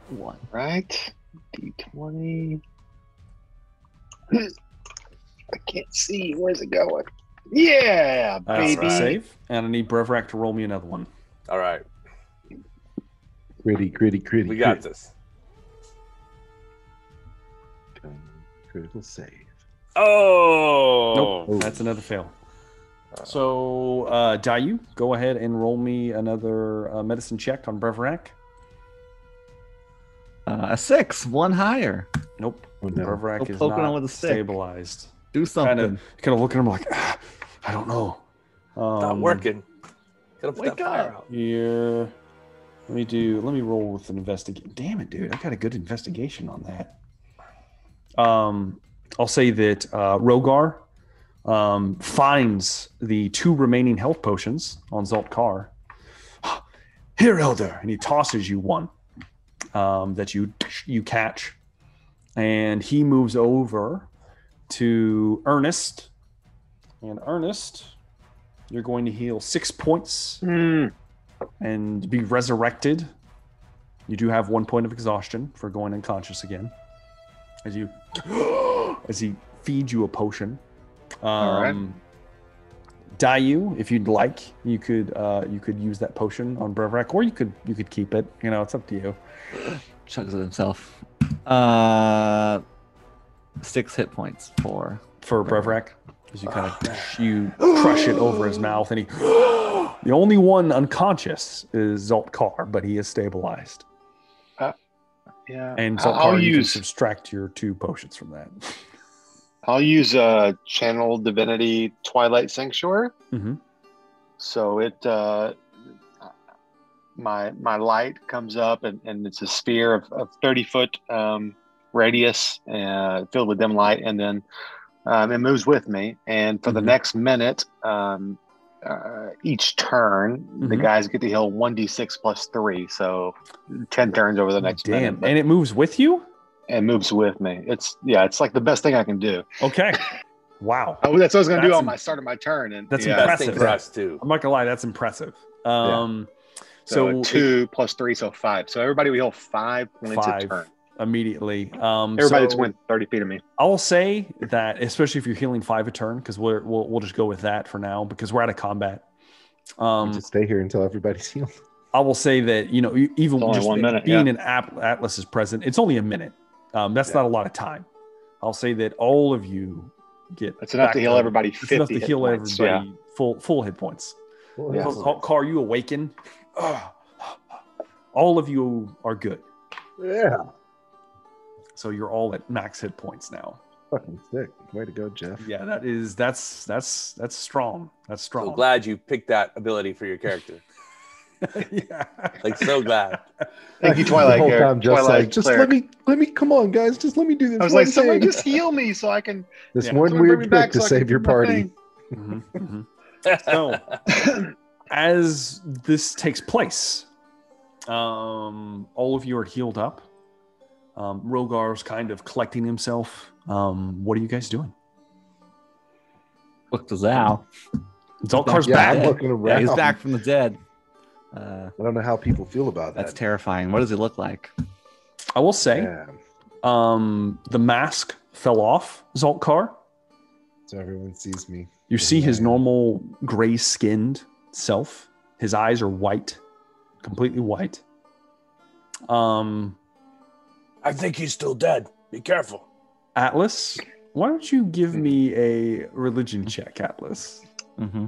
1. Right. D20. I can't see. Where's it going? Yeah, That's baby. a save. And I need Brevrak to roll me another one. All right. Gritty. We got this. Critical save. Oh. Nope, that's another fail. So, Dayu, go ahead and roll me another medicine check on Brevrak. A 6, one higher. Nope. Oh, no. Brevrak Go is poking on not with a stick. stabilized. Do something. Kind of looking at him like, I don't know. Not working. Gotta put Wake that fire up. out. Yeah. Let me roll with an investigation. Damn it, dude. I got a good investigation on that. I'll say that Rogar finds the 2 remaining health potions on Zoltkar. Here, Elder, and he tosses you one that you catch, and he moves over to Ernest. And Ernest, you're going to heal 6 points and be resurrected. You do have 1 point of exhaustion for going unconscious again, as he feeds you a potion. All right. Dayu, if you'd like, you could use that potion on Brevrak, or you could keep it. You know, it's up to you. Chugs it himself. 6 hit points for Brevrak, as you kind of you crush it over his mouth, and he the only one unconscious is Zoltkar, but he is stabilized. Yeah. And I'll Zoltkar, you can use subtract your 2 potions from that. I'll use Channel Divinity Twilight Sanctuary. Mm-hmm. So it my light comes up and it's a sphere of 30-foot radius filled with dim light, and then it moves with me. And for the next minute, each turn, the guys get to heal 1d6 plus 3. So 10 turns over the next minute. And it moves with you? It moves with me. It's like the best thing I can do. Okay. Wow. Oh, that's what I was going to do on my start of my turn. And that's Best impressive. thing for us too. I'm not gonna lie, that's impressive. So 2 plus 3, so 5. So everybody will heal 5 points a turn immediately. Everybody that's within 30 feet of me. I will say that, especially if you're healing 5 a turn, because we'll just go with that for now because we're out of combat. Just stay here until everybody's healed. I will say that, you know, even only just 1 minute, being an Atlas is present, it's only a minute. That's not a lot of time. I'll say that all of you get. It's enough to heal everybody 50 enough to hit heal points, everybody full hit points. Yeah. Car, you awaken. All of you are good. Yeah. So you're all at max hit points now. Fucking sick. Way to go, Jeff. Yeah, that's strong. That's strong. So glad you picked that ability for your character. Yeah. Like, so glad. Thank you, Twilight. The whole time, just Twilight like, just cleric. let me, come on, guys, just let me do this. I was like, somebody just heal me so I can. This Yeah. one Somebody bring weird me trick back to so I save can your do my party. thing. Mm-hmm. So, as this takes place, all of you are healed up. Rogar's kind of collecting himself. What are you guys doing? Look to Zao. Zolkar's Yeah, back. I'm looking Yeah, around. he's back from the dead. I don't know how people feel about That's that. terrifying. What does he look like? I will say, Yeah. the mask fell off Zoltkar. So everyone sees me. You see his normal gray-skinned self. His eyes are white, completely white. I think he's still dead. Be careful. Atlas, why don't you give me a religion check, Atlas? Mm-hmm.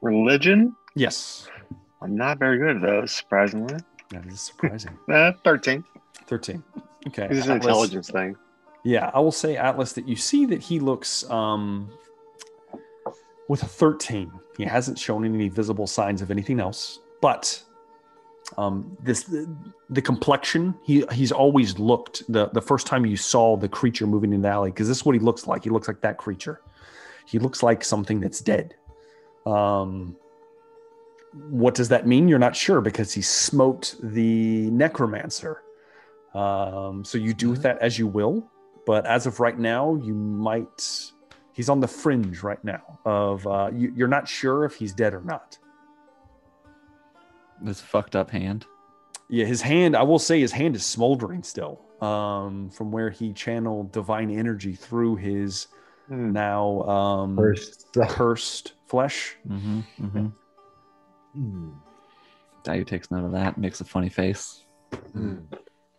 Religion? Yes. I'm not very good at those, surprisingly. That is surprising. 13. 13. Okay. This is an Atlas- intelligence thing. Yeah, I will say, Atlas, that you see that he looks with a 13. He hasn't shown any visible signs of anything else, but the complexion, he's always looked the first time you saw the creature moving in the alley, because this is what he looks like. He looks like that creature. He looks like something that's dead. What does that mean? You're not sure, because he smote the necromancer. So you do with that as you will. But as of right now, he's on the fringe right now of, you're not sure if he's dead or not. This fucked up hand. Yeah, his hand, I will say his hand is smoldering still, from where he channeled divine energy through his now cursed flesh. Dagger takes note of that, makes a funny face.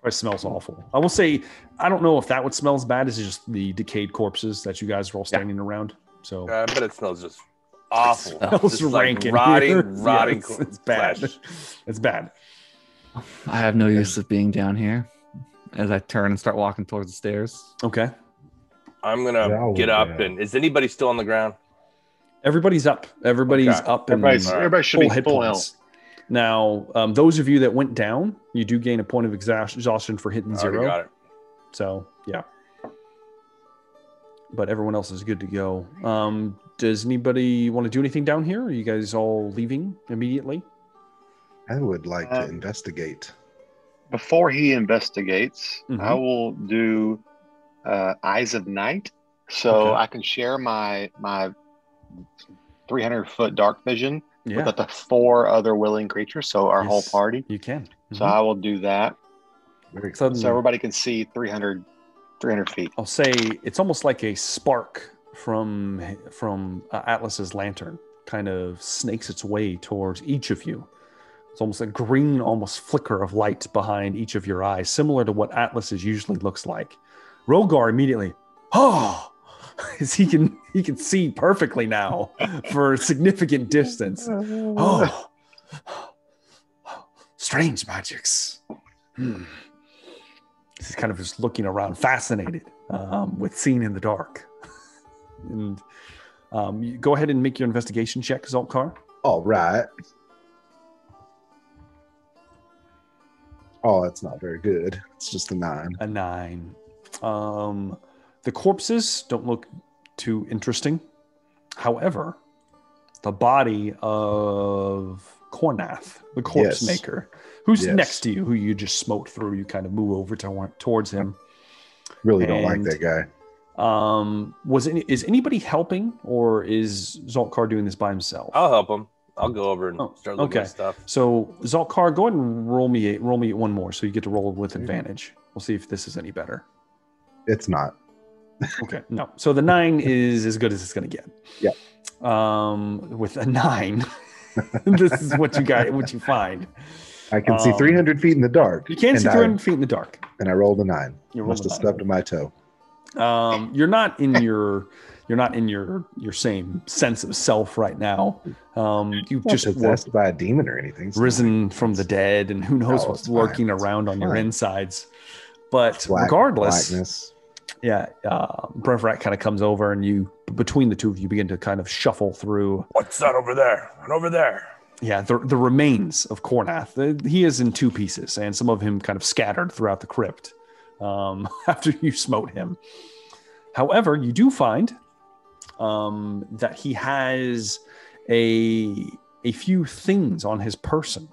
It smells awful. I will say, I don't know if that would smell as bad as just the decayed corpses that you guys are all standing around. So, but it smells just awful. It smells rank in here. rotting. Yeah, it's bad. Flesh. It's bad. I have no use of being down here. As I turn and start walking towards the stairs. Okay. I'm gonna get up, and is anybody still on the ground? Everybody's up. Everybody's up. Everybody should be full health. Now, those of you that went down, you do gain a point of exhaustion for hitting 0. Got it. So, yeah. But everyone else is good to go. Does anybody want to do anything down here? Are you guys all leaving immediately? I would like to investigate. Before he investigates, I will do Eyes of Night, so I can share my 300-foot dark vision with the 4 other willing creatures, so our whole party. You can. So I will do that. So everybody can see 300 feet. I'll say it's almost like a spark from Atlas's lantern kind of snakes its way towards each of you. It's almost a green, almost flicker of light behind each of your eyes, similar to what Atlas's usually looks like. Rogar immediately, as he can see perfectly now for a significant distance. Strange magics. He's kind of just looking around, fascinated with seeing in the dark. And you go ahead and make your investigation check, Zoltkar. All right. Oh, that's not very good. It's just a 9. A 9. The corpses don't look too interesting. However, the body of Cornath, the corpse maker, who's next to you, who you just smoked through, you kind of move over towards him. Really don't like that guy. Is anybody helping, or is Zoltkar doing this by himself? I'll help him. I'll go over and start looking at stuff. So Zoltkar, go ahead and roll me one more, so you get to roll with advantage. We'll see if this is any better. It's not. Okay, no. So the 9 is as good as it's going to get. Yeah. With a 9, this is what you find. I can see 300 feet in the dark. You can see 300 feet in the dark. And I rolled a 9. You must have stubbed my toe. You're not in your same sense of self right now. You've just possessed by a demon or anything. Risen from the dead, and who knows what's lurking around on your insides. But regardless, Brevrat kind of comes over, and between the two of you begin to kind of shuffle through. What's that over there? And over there. Yeah, the remains of Cornath. He is in 2 pieces, and some of him kind of scattered throughout the crypt after you smote him. However, you do find that he has a few things on his person.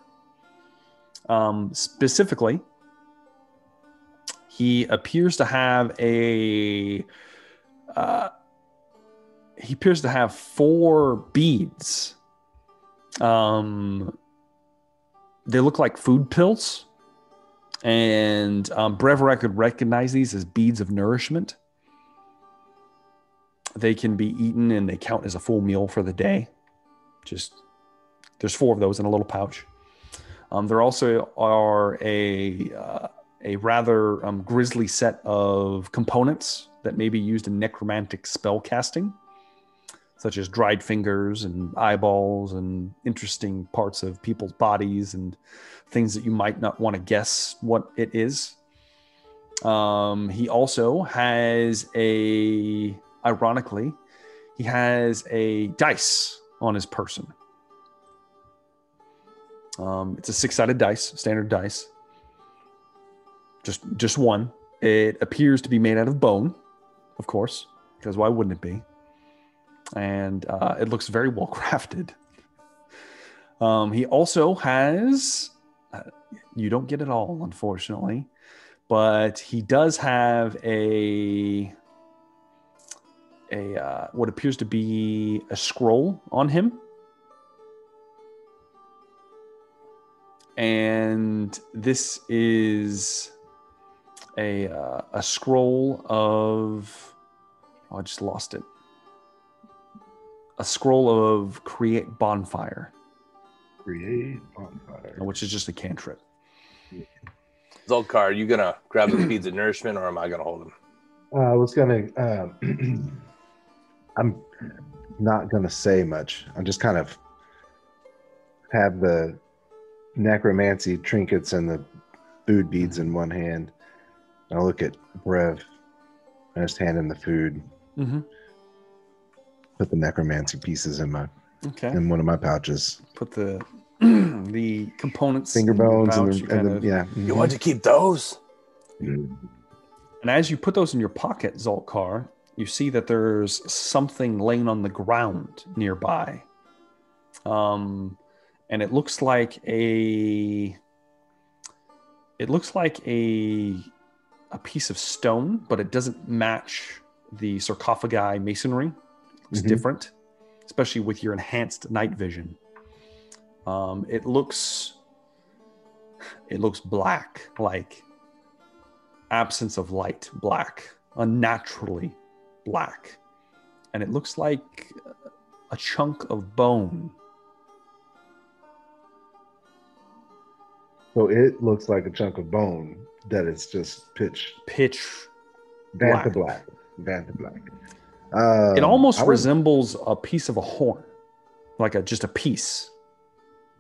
Specifically, he appears to have he appears to have 4 beads. They look like food pills, and Brevrat could recognize these as beads of nourishment. They can be eaten, and they count as a full meal for the day. There's 4 of those in a little pouch. There also are a rather grisly set of components that may be used in necromantic spell casting, such as dried fingers and eyeballs and interesting parts of people's bodies and things that you might not want to guess what it is. He also has ironically, he has a dice on his person. It's a 6-sided dice, standard dice. Just one. It appears to be made out of bone, of course, because why wouldn't it be? And it looks very well crafted. He also has, you don't get it all, unfortunately, but he does have what appears to be a scroll on him. And this is a scroll of Oh, I just lost it. A scroll of create bonfire, Create bonfire. which is just a cantrip. Zolkar, are you gonna grab the beads of nourishment, or am I gonna hold them? I was gonna. I'm not gonna say much. I'm just kind of have the necromancy trinkets and the food beads in one hand. I look at Brev. I just hand him the food. Mm-hmm. Put the necromancy pieces in Okay. in one of my pouches. Put the the components, Finger in your bones pouch, and, you the, and kind the, of- yeah. You want to keep those? Mhm. And as you put those in your pocket, Zolkar, you see that there's something laying on the ground nearby. And it looks like a piece of stone, but it doesn't match the sarcophagi masonry. It looks Mhm. different, especially with your enhanced night vision. It looks black, like absence of light, black, unnaturally black. And it looks like a chunk of bone. So it looks like a chunk of bone that is just pitch Black. black. Vanta black. It almost I would- resembles a piece of a horn, like just a piece.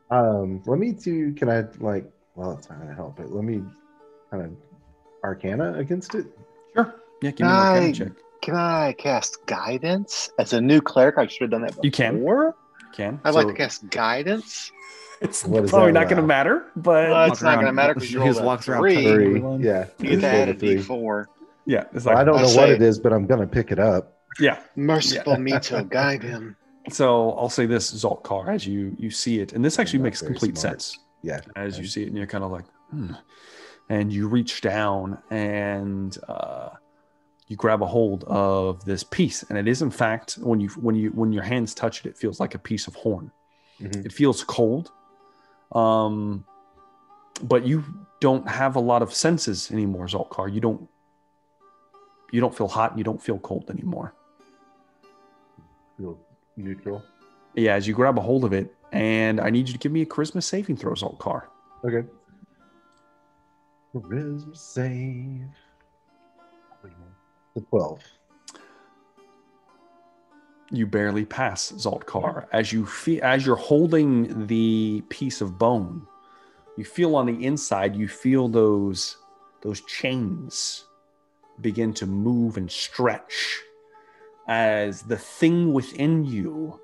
Let me do. Can I like? Well, it's not gonna help. But let me kind of Arcana against it. Sure. Yeah, give me an Arcana check. Can I cast guidance as a new cleric? I should have done that before. You can. You can. I'd like So to cast guidance. it's What does probably that not going to allow? matter, but Well, it's not going to around- matter because you he rolled just a walks around 3. touching Three. everyone. Yeah. You get to Just rolled add a three. d4. yeah, it's Well, like I don't I'll know what say- it is, but I'm gonna pick it up. yeah. Merciful me to guide him. So I'll say this, Zolkar, as you see it, and this actually not makes very complete smart. sense. Yeah. As you see it, and you're kind of like, and you reach down and you grab a hold of this piece, and it is in fact when your hands touch it, it feels like a piece of horn. Mhm. It feels cold, but you don't have a lot of senses anymore, Zolkar. You don't feel hot, and you don't feel cold anymore. Feel neutral. Yeah, as you grab a hold of it, and I need you to give me a charisma saving throw, Zolkar. Okay. Charisma save. The 12. You barely pass, Zoltkar. As you're holding the piece of bone, you feel on the inside, you feel those chains begin to move and stretch as the thing within you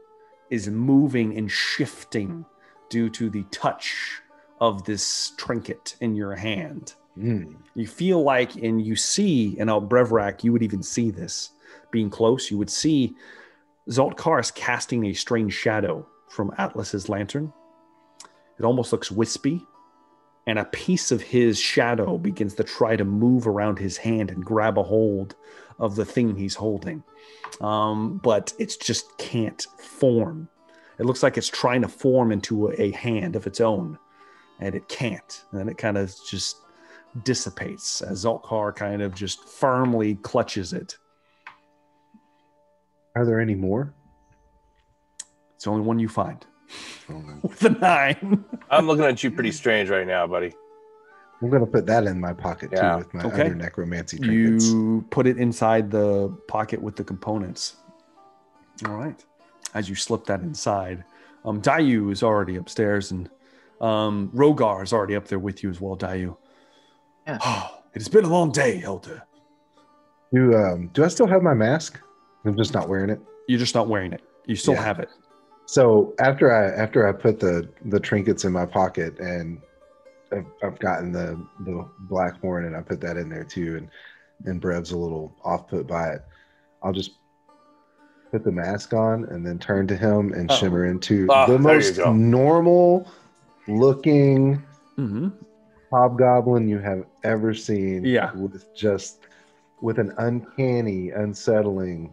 is moving and shifting due to the touch of this trinket in your hand. You feel like, and you see, and Brevrak, you would even see this being close. You would see Zoltkar is casting a strange shadow from Atlas's lantern. It almost looks wispy, and a piece of his shadow begins to try to move around his hand and grab a hold of the thing he's holding. But it just can't form. It looks like it's trying to form into a hand of its own, and it can't. And then it kind of just dissipates as Zoltkar kind of just firmly clutches it. Are there any more? It's the only one you find. With a 9. I'm looking at you pretty strange right now, buddy. I'm gonna put that in my pocket Yeah. too with my Okay. other necromancy trinkets. You put it inside the pocket with the components. All right. As you slip that inside, Dayu is already upstairs, and Rogar is already up there with you as well, Dayu. Yeah. Oh, it has been a long day, Elder. Do I still have my mask? I'm just not wearing it. You're just not wearing it. You still Yeah. have it. So after I put the trinkets in my pocket and I've gotten the black horn and I put that in there too, and Brev's a little off put by it, I'll just put the mask on and then turn to him and Oh. shimmer into Oh, the there you most go. normal looking Mm-hmm. hobgoblin you have ever seen. Yeah. With an uncanny, unsettling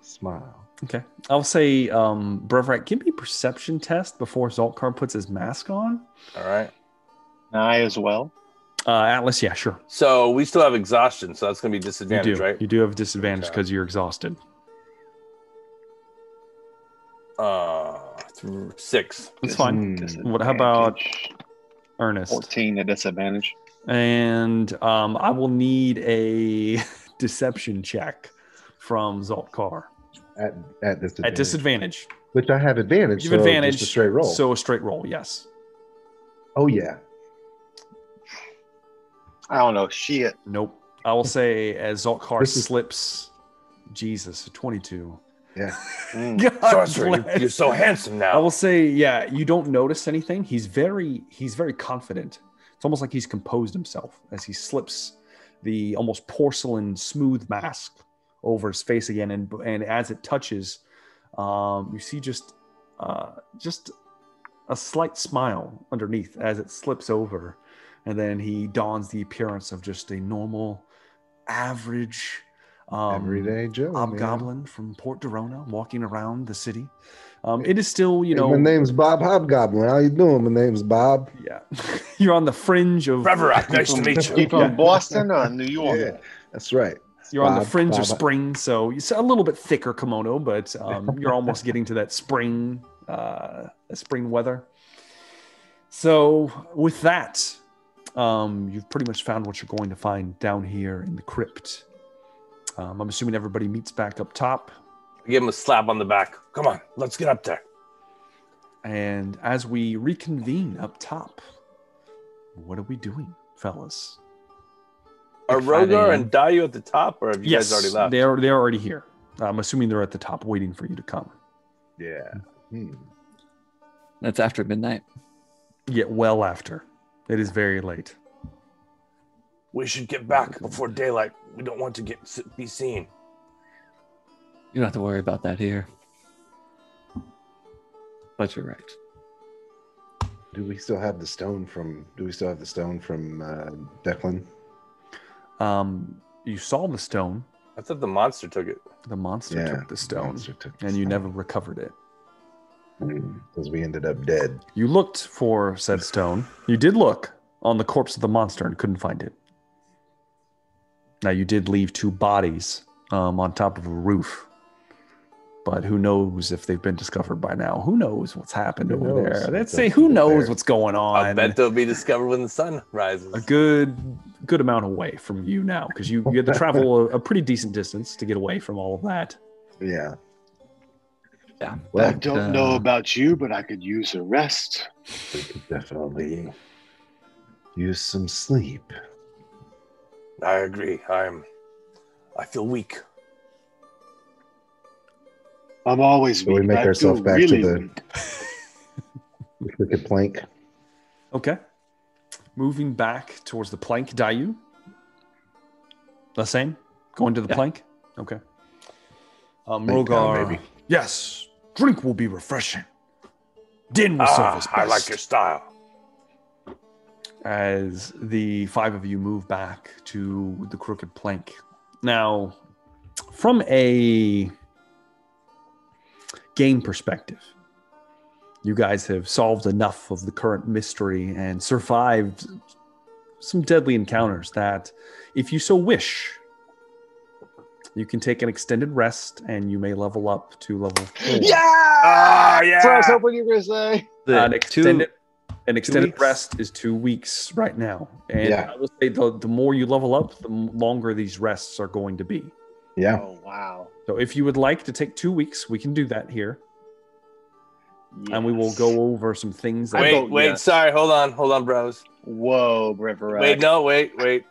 smile. Okay. I'll say, Brevrak, give me a perception test before Zoltkar puts his mask on. All right. I as well. Atlas, yeah, sure. So we still have exhaustion, so that's going to be You disadvantage, do. right? You do have disadvantage Okay. because you're exhausted. 6. That's fine. Hmm. What? How about Disadvantage. Ernest? 14 at disadvantage. And I will need a deception check from Zoltkar At disadvantage. at disadvantage. Which I have advantage. You have so advantage. Just a straight roll. So a straight roll, yes. Oh yeah. I don't know. Shit. Nope. I will say as Zoltkar This is- slips, Jesus, 22. Yeah. Mm. God Sorcerer, bless. you're so handsome now. I will say, yeah, you don't notice anything. He's very confident. It's almost like he's composed himself as he slips the almost porcelain smooth mask over his face again, and as it touches, you see just a slight smile underneath as it slips over, and then he dons the appearance of just a normal, average, Everyday Joe. hobgoblin from Port Dorona walking around the city. It is still, you Man. know, Hey, my name's Bob Hobgoblin. How you doing? My name's Bob. yeah, you're on the fringe of Reverac, nice to meet You you. from Boston or New York? Yeah, that's right. you're on the Bob, fringe of Bob. spring, so it's a little bit thicker kimono, but you're almost getting to that spring weather. So with that, you've pretty much found what you're going to find down here in the crypt. I'm assuming everybody meets back up top. Give him a slap on the back. Come on, let's get up there. And as we reconvene up top, what are we doing, fellas? Are 5 Rogar a.m. and Dayu at the top, or have you guys already left? they're already here. I'm assuming they're at the top waiting for you to come. Yeah. That's after midnight. Yeah, well after. It is very late. We should get back before daylight. We don't want to be seen. You don't have to worry about that here. But you're right. Do we still have the stone from Declan? You saw the stone. I thought the monster took it. The monster took the stone, Monster took the and you stone. never recovered it. Because we ended up dead. You looked for said stone. You did look on the corpse of the monster and couldn't find it. Now, you did leave 2 bodies on top of a roof. But who knows if they've been discovered by now? Who knows what's happened Who over knows? there? Let's That's say, who up knows there. what's going on? I bet they'll be discovered when the sun rises. A good amount away from you now, because you had to travel a pretty decent distance to get away from all of that. Yeah. Yeah. Well, I don't know about you, but I could use a rest. We could definitely use some sleep. I agree. I feel weak. I'm always So we weak. make I ourselves feel back really to the weak. cricket plank. Okay. Moving back towards the plank, Dayu. The same? Going to the Yeah. plank? Okay. Think Rogar. maybe. Yes. Drink will be refreshing. Din will serve us best. I like your style. As the 5 of you move back to the crooked plank. Now, from a game perspective, you guys have solved enough of the current mystery and survived some deadly encounters that, if you so wish, you can take an extended rest and you may level up to level 4. Yeah! Ah, yeah. That's what I was hoping you were going to say. An extended weeks? rest is 2 weeks right now. And Yeah. I will say the more you level up, the longer these rests are going to be. Yeah. Oh, wow. So if you would like to take 2 weeks, we can do that here. And we will Yes. go over some things that Wait, yes. sorry. Hold on, bros. Whoa, Riverack. Wait.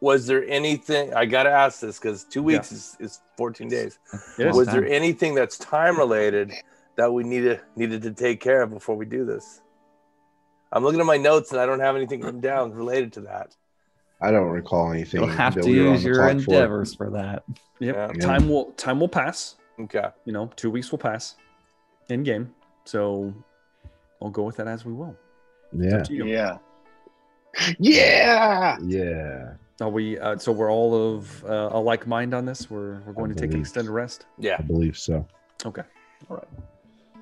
Was there anything? I gotta ask this because 2 weeks is 14 days. It is. Was there anything that's time related that we needed to take care of before we do this? I'm looking at my notes and I don't have anything written down related to that. I don't recall anything. You'll have that to we were on use the your clock for. endeavors for that. Yep. Yeah. Time will pass. Okay. 2 weeks will pass in game. So I'll go with that as we will. It's Yeah. up to you. Yeah. Yeah! Yeah. Are we? So we're all of a like mind on this. We're going to take an believe extended rest. Yeah. I believe so. Okay. All right.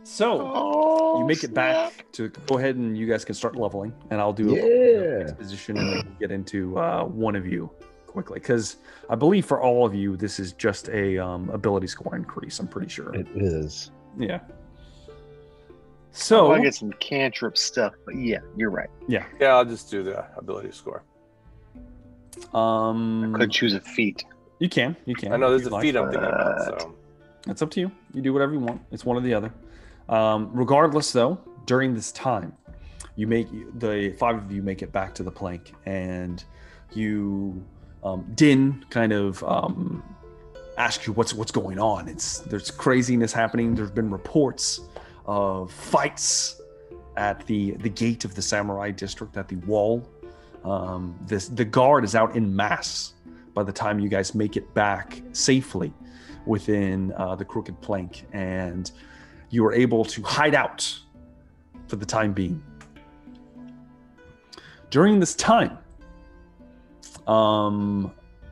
So you make it back to go ahead and you guys can start leveling, and I'll do a exposition and then we'll get into one of you quickly, because I believe for all of you this is just a ability score increase. I'm pretty sure It is. Yeah. So I get some cantrip stuff, but yeah, you're right. Yeah, I'll just do the ability score. I could choose a feat. You can. I know there's a feat I'm thinking about, so It's up to you. You do whatever you want. It's one or the other. Regardless, though, during this time, the 5 of you make it back to the plank, and you, Din kind of asks you what's going on. There's craziness happening. There's been reports of fights at the gate of the samurai district, at the wall. The guard is out en masse by the time you guys make it back safely within the crooked plank, and you are able to hide out for the time being. During this time,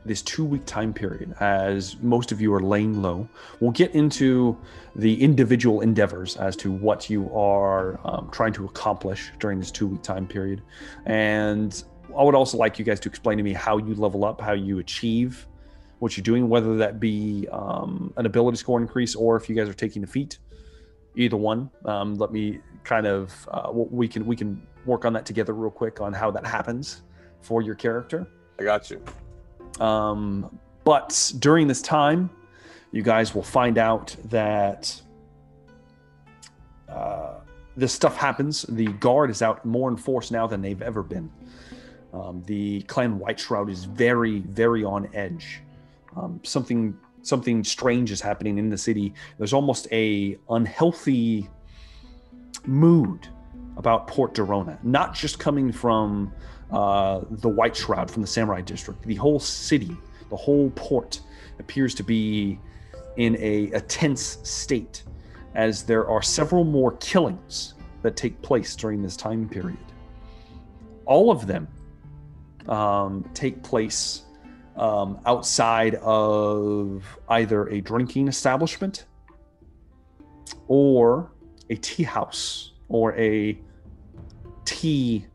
this 2-week time period, as most of you are laying low, we'll get into the individual endeavors as to what you are trying to accomplish during this 2-week time period. And I would also like you guys to explain to me how you level up, how you achieve what you're doing, whether that be an ability score increase or if you guys are taking a feat. Either one. Let me kind of we can work on that together real quick on how that happens for your character. I got you. But during this time, you guys will find out that this stuff happens. The guard is out more in force now than they've ever been. The clan White Shroud is very, very on edge. Something strange is happening in the city. There's almost a unhealthy mood about Port Dorona, not just coming from the White Shroud, from the Samurai District. The whole city, the whole port appears to be in a tense state, as there are several more killings that take place during this time period. All of them take place outside of either a drinking establishment or a tea house or a tea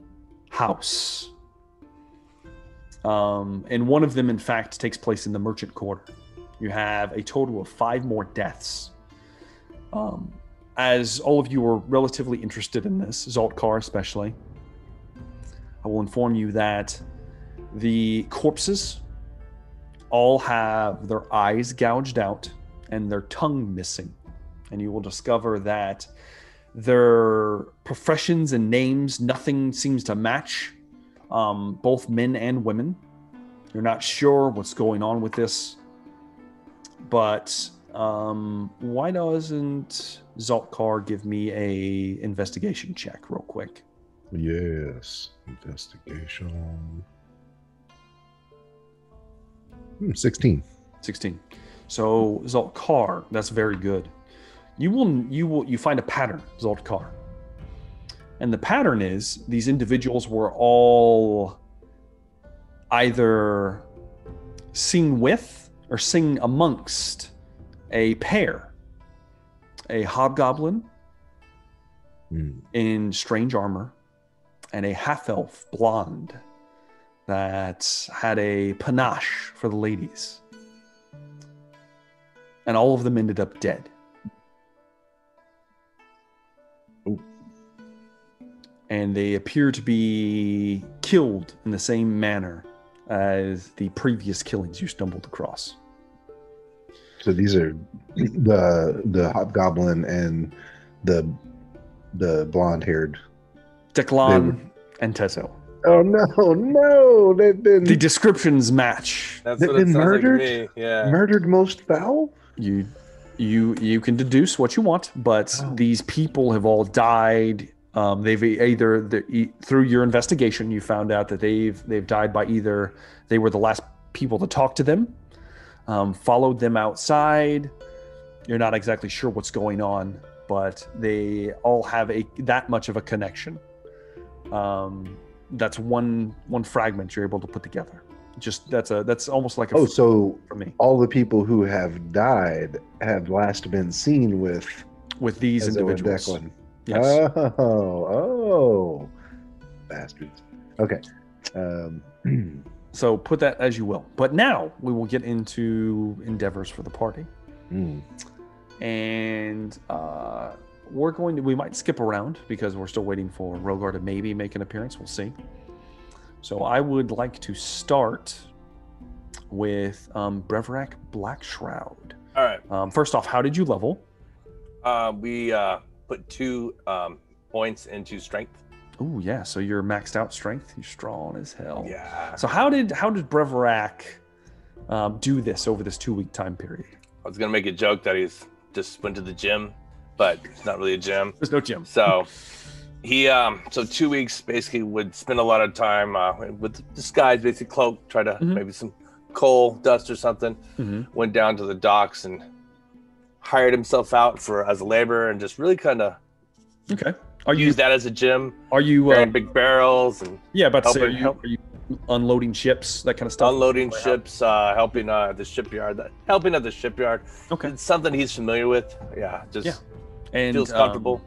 house. And one of them, in fact, takes place in the Merchant Quarter. You have a total of 5 more deaths. As all of you are relatively interested in this, Zaltkar especially, I will inform you that the corpses all have their eyes gouged out and their tongue missing. And you will discover that their professions and names, nothing seems to match, both men and women. You're not sure what's going on with this, but why doesn't Zaltkar give me a investigation check real quick? Yes, investigation. 16. So Zaltkar, that's very good. You find a pattern, Zaltkar. And the pattern is these individuals were all either seen with or seen amongst a pair, a hobgoblin in strange armor and a half-elf blonde that had a panache for the ladies. And all of them ended up dead. And they appear to be killed in the same manner as the previous killings you stumbled across. So these are the hobgoblin and the blonde-haired Declan and Tesso. Oh no! They've been The descriptions match. That's They've what it been sounds murdered? like to me. Yeah. murdered most foul. You can deduce what you want, but these people have all died. They've either through your investigation, you found out that they've died by either they were the last people to talk to them, followed them outside. You're not exactly sure what's going on, but they all have that much of a connection. That's one fragment you're able to put together. Just that's almost like So for me. all the people who have died have last been seen with with these Ezzo and individuals. Declan. Yes. Oh, bastards. Okay. So put that as you will. But now we will get into endeavors for the party. And we might skip around because we're still waiting for Rogar to maybe make an appearance. We'll see. So I would like to start with Breverac Blackshroud. All right. First off, how did you level? We put 2 points into strength. Oh yeah, so you're maxed out strength. You're strong as hell. Yeah. So how did Breverac do this over this 2-week time period? I was gonna make a joke that he's just went to the gym, but it's not really a gym. There's no gym. So he so 2 weeks basically would spend a lot of time with disguise, basically cloak, try to maybe some coal dust or something. Went down to the docks and hired himself out as a laborer and just really kind of use that as a gym. Are you carrying big barrels and about to say, are you unloading ships, that kind of stuff? Unloading ships, helping at the shipyard. Okay, it's something he's familiar with. And feels comfortable.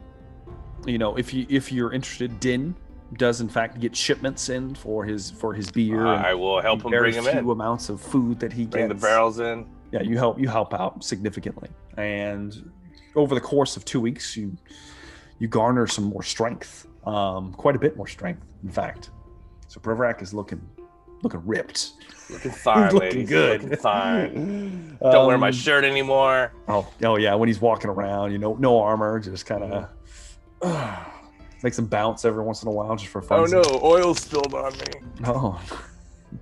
If you're interested, Din does in fact get shipments in for his beer. I will help him bring them in. Few amounts of food that he bring gets. The barrels in. Yeah, you help out significantly, and over the course of 2 weeks, you garner some more strength, quite a bit more strength, in fact. So Breverac is looking ripped, looking fine, looking good, looking fine. Don't wear my shirt anymore. Oh yeah, when he's walking around, no armor, just kind of makes him bounce every once in a while just for fun. Oh no, oil spilled on me. Oh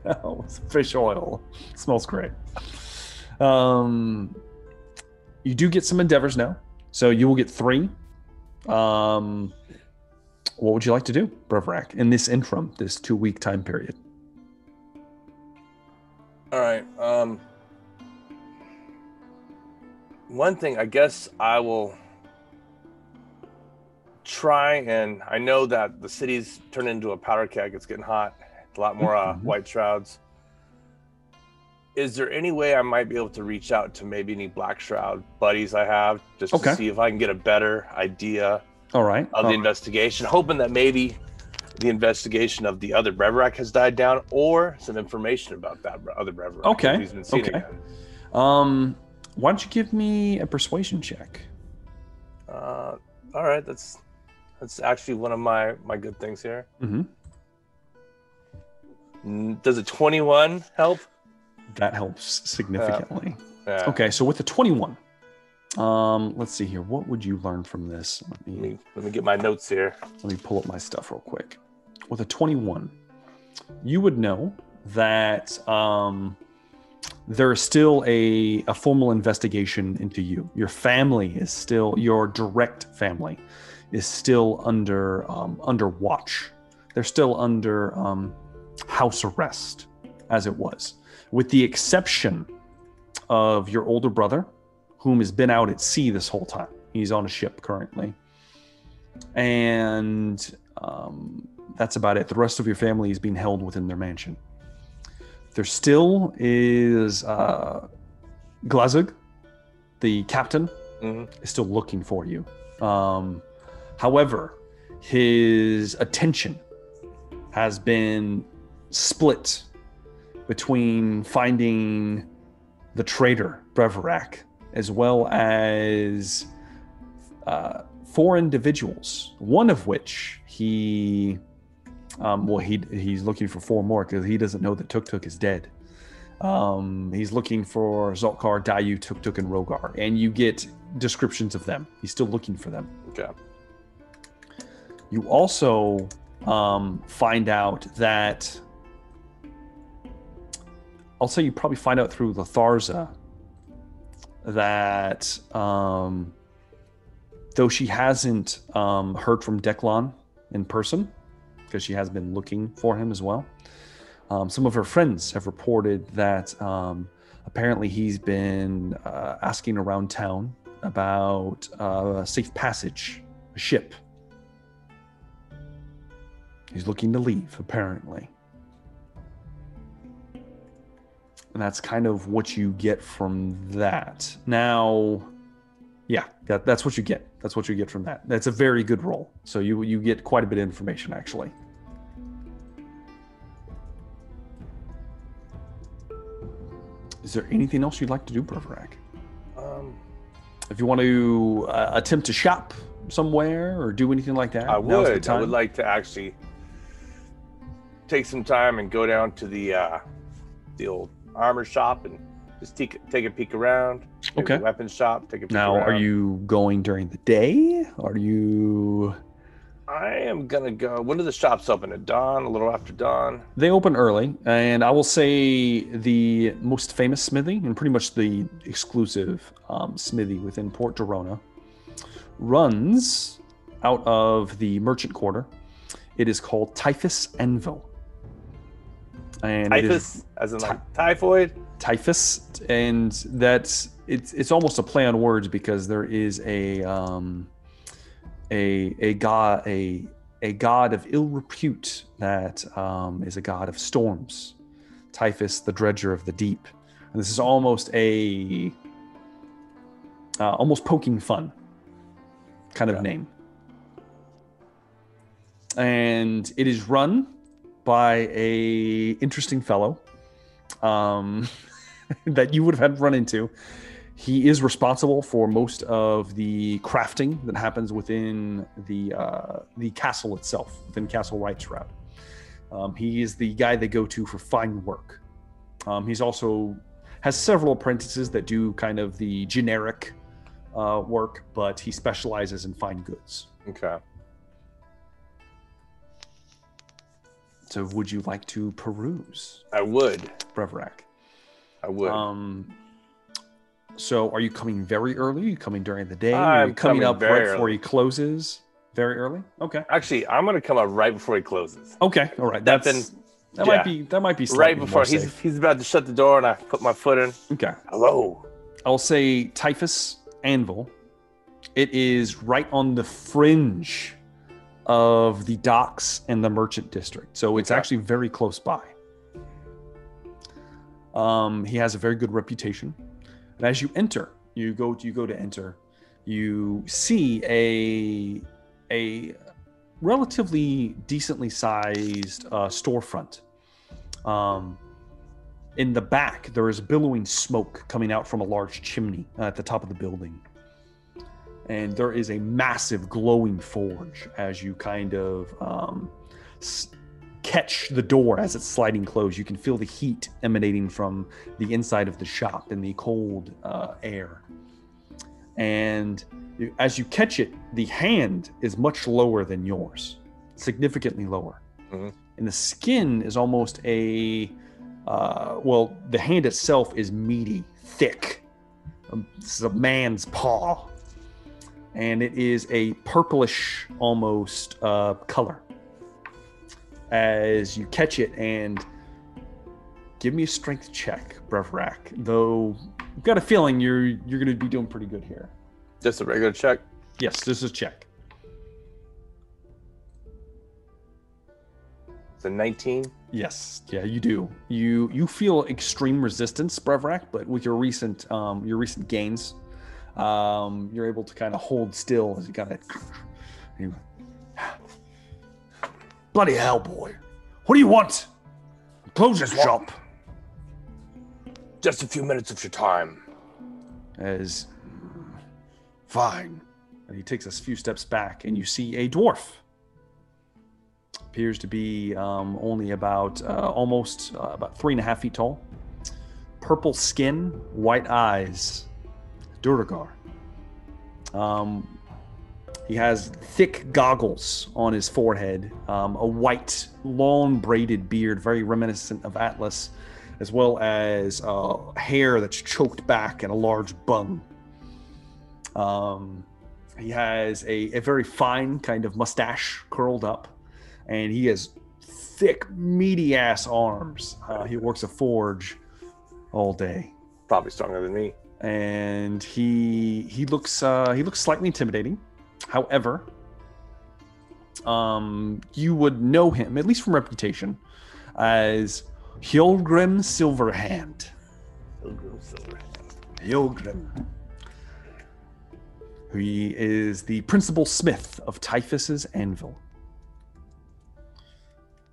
no, it's fish oil. It smells great. You do get some endeavors now, so you will get 3. What would you like to do, Breverac, in this interim, this 2-week time period? All right. One thing, I guess I will try, and I know that the city's turned into a powder keg. It's getting hot. A lot more white shrouds. Is there any way I might be able to reach out to maybe any Black Shroud buddies I have, just to see if I can get a better idea of the investigation, hoping that maybe the investigation of the other Breverac has died down, or some information about that other Breverac. Okay. He's been seen again. Why don't you give me a persuasion check? All right, that's actually one of my good things here. Does a 21 help? That helps significantly. Yeah. Okay, so with the 21, let's see here. What would you learn from this? Let me get my notes here. Let me pull up my stuff real quick. With a 21, you would know that there is still a formal investigation into you. Your family is still, your direct family is still under watch. They're still under house arrest, as it was, with the exception of your older brother, whom has been out at sea this whole time. He's on a ship currently. And that's about it. The rest of your family is being held within their mansion. There still is Glazug, the captain, is still looking for you. However, his attention has been split between finding the traitor, Breverac, as well as 4 individuals, one of which he's looking for 4 more because he doesn't know that Tuk is dead. He's looking for Zolkar, Dayu, Tuk, and Rogar, and you get descriptions of them. He's still looking for them. Okay. You also find out that, I'll say you probably find out through Latharza that though she hasn't heard from Declan in person, because she has been looking for him as well, some of her friends have reported that apparently he's been asking around town about a safe passage, a ship. He's looking to leave, apparently. And that's kind of what you get from that. Now, Yeah, that's what you get. That's what you get from that. That's a very good roll. So you get quite a bit of information, actually. Is there anything else you'd like to do, Bergerac? If you want to attempt to shop somewhere or do anything like that, I now's the would. time. I would like to actually take some time and go down to the old armor shop and just take a peek around. Maybe Okay. the weapons shop. Take a peek Now, around. are you going during the day? Are you? I am gonna go. When do the shops open? At dawn? A little after dawn? They open early, and I will say the most famous smithy and pretty much the exclusive smithy within Port Dorona runs out of the merchant quarter. It is called Typhus Anvil. And Typhus, as in like typhoid? Typhus, and that's it's almost a play on words because there is a god of ill repute that is a god of storms, Typhus, the dredger of the deep, and this is almost almost poking fun kind of name, and it is run by a interesting fellow that you would have had run into. He is responsible for most of the crafting that happens within the castle itself, within Castle Rightsroute. He is the guy they go to for fine work. He's also has several apprentices that do kind of the generic work, but he specializes in fine goods. Okay. So would you like to peruse? I would. Breverac? I would. So are you coming very early? Are you coming during the day? I'm Are you coming up very right before early. he closes? Very early? Okay. Actually, I'm gonna come up right before he closes. Okay. All right. That might be Right slightly before more safe. he's about to shut the door, and I put my foot in. Okay. Hello. I'll say Typhus Anvil. It is right on the fringe of the docks and the merchant district. So it's actually very close by. He has a very good reputation. And as you enter, you go to enter, you see a relatively decently sized storefront. In the back, there is billowing smoke coming out from a large chimney at the top of the building. And there is a massive glowing forge as you kind of catch the door as it's sliding closed. You can feel the heat emanating from the inside of the shop and the cold air. And as you catch it, the hand is much lower than yours, significantly lower. Mm-hmm. And the skin is almost the hand itself is meaty, thick. This is a man's paw. And it is a purplish almost color. As you catch it, and give me a strength check, Breverac. Though I've got a feeling you're going to be doing pretty good here. Just a regular check. Yes, this is a check. It's a 19. Yes, yeah, you do. You feel extreme resistance, Breverac, but with your recent gains, you're able to kind of hold still as you kind of. Bloody hell, boy! What do you want? Close your shop. Just a few minutes of your time. As fine, and he takes a few steps back, and you see a dwarf. Appears to be only about almost about 3.5 feet tall. Purple skin, white eyes. Duragar. He has thick goggles on his forehead, a white, long braided beard, very reminiscent of Atlas, as well as hair that's choked back and a large bun. He has a very fine kind of mustache curled up, and he has thick, meaty-ass arms. He works a forge all day. Probably stronger than me. And he looks slightly intimidating. However, you would know him, at least from reputation, as Hjolgrim Silverhand. Pilgrim Silverhand. Hjolgrim. He is the principal smith of Typhus's Anvil.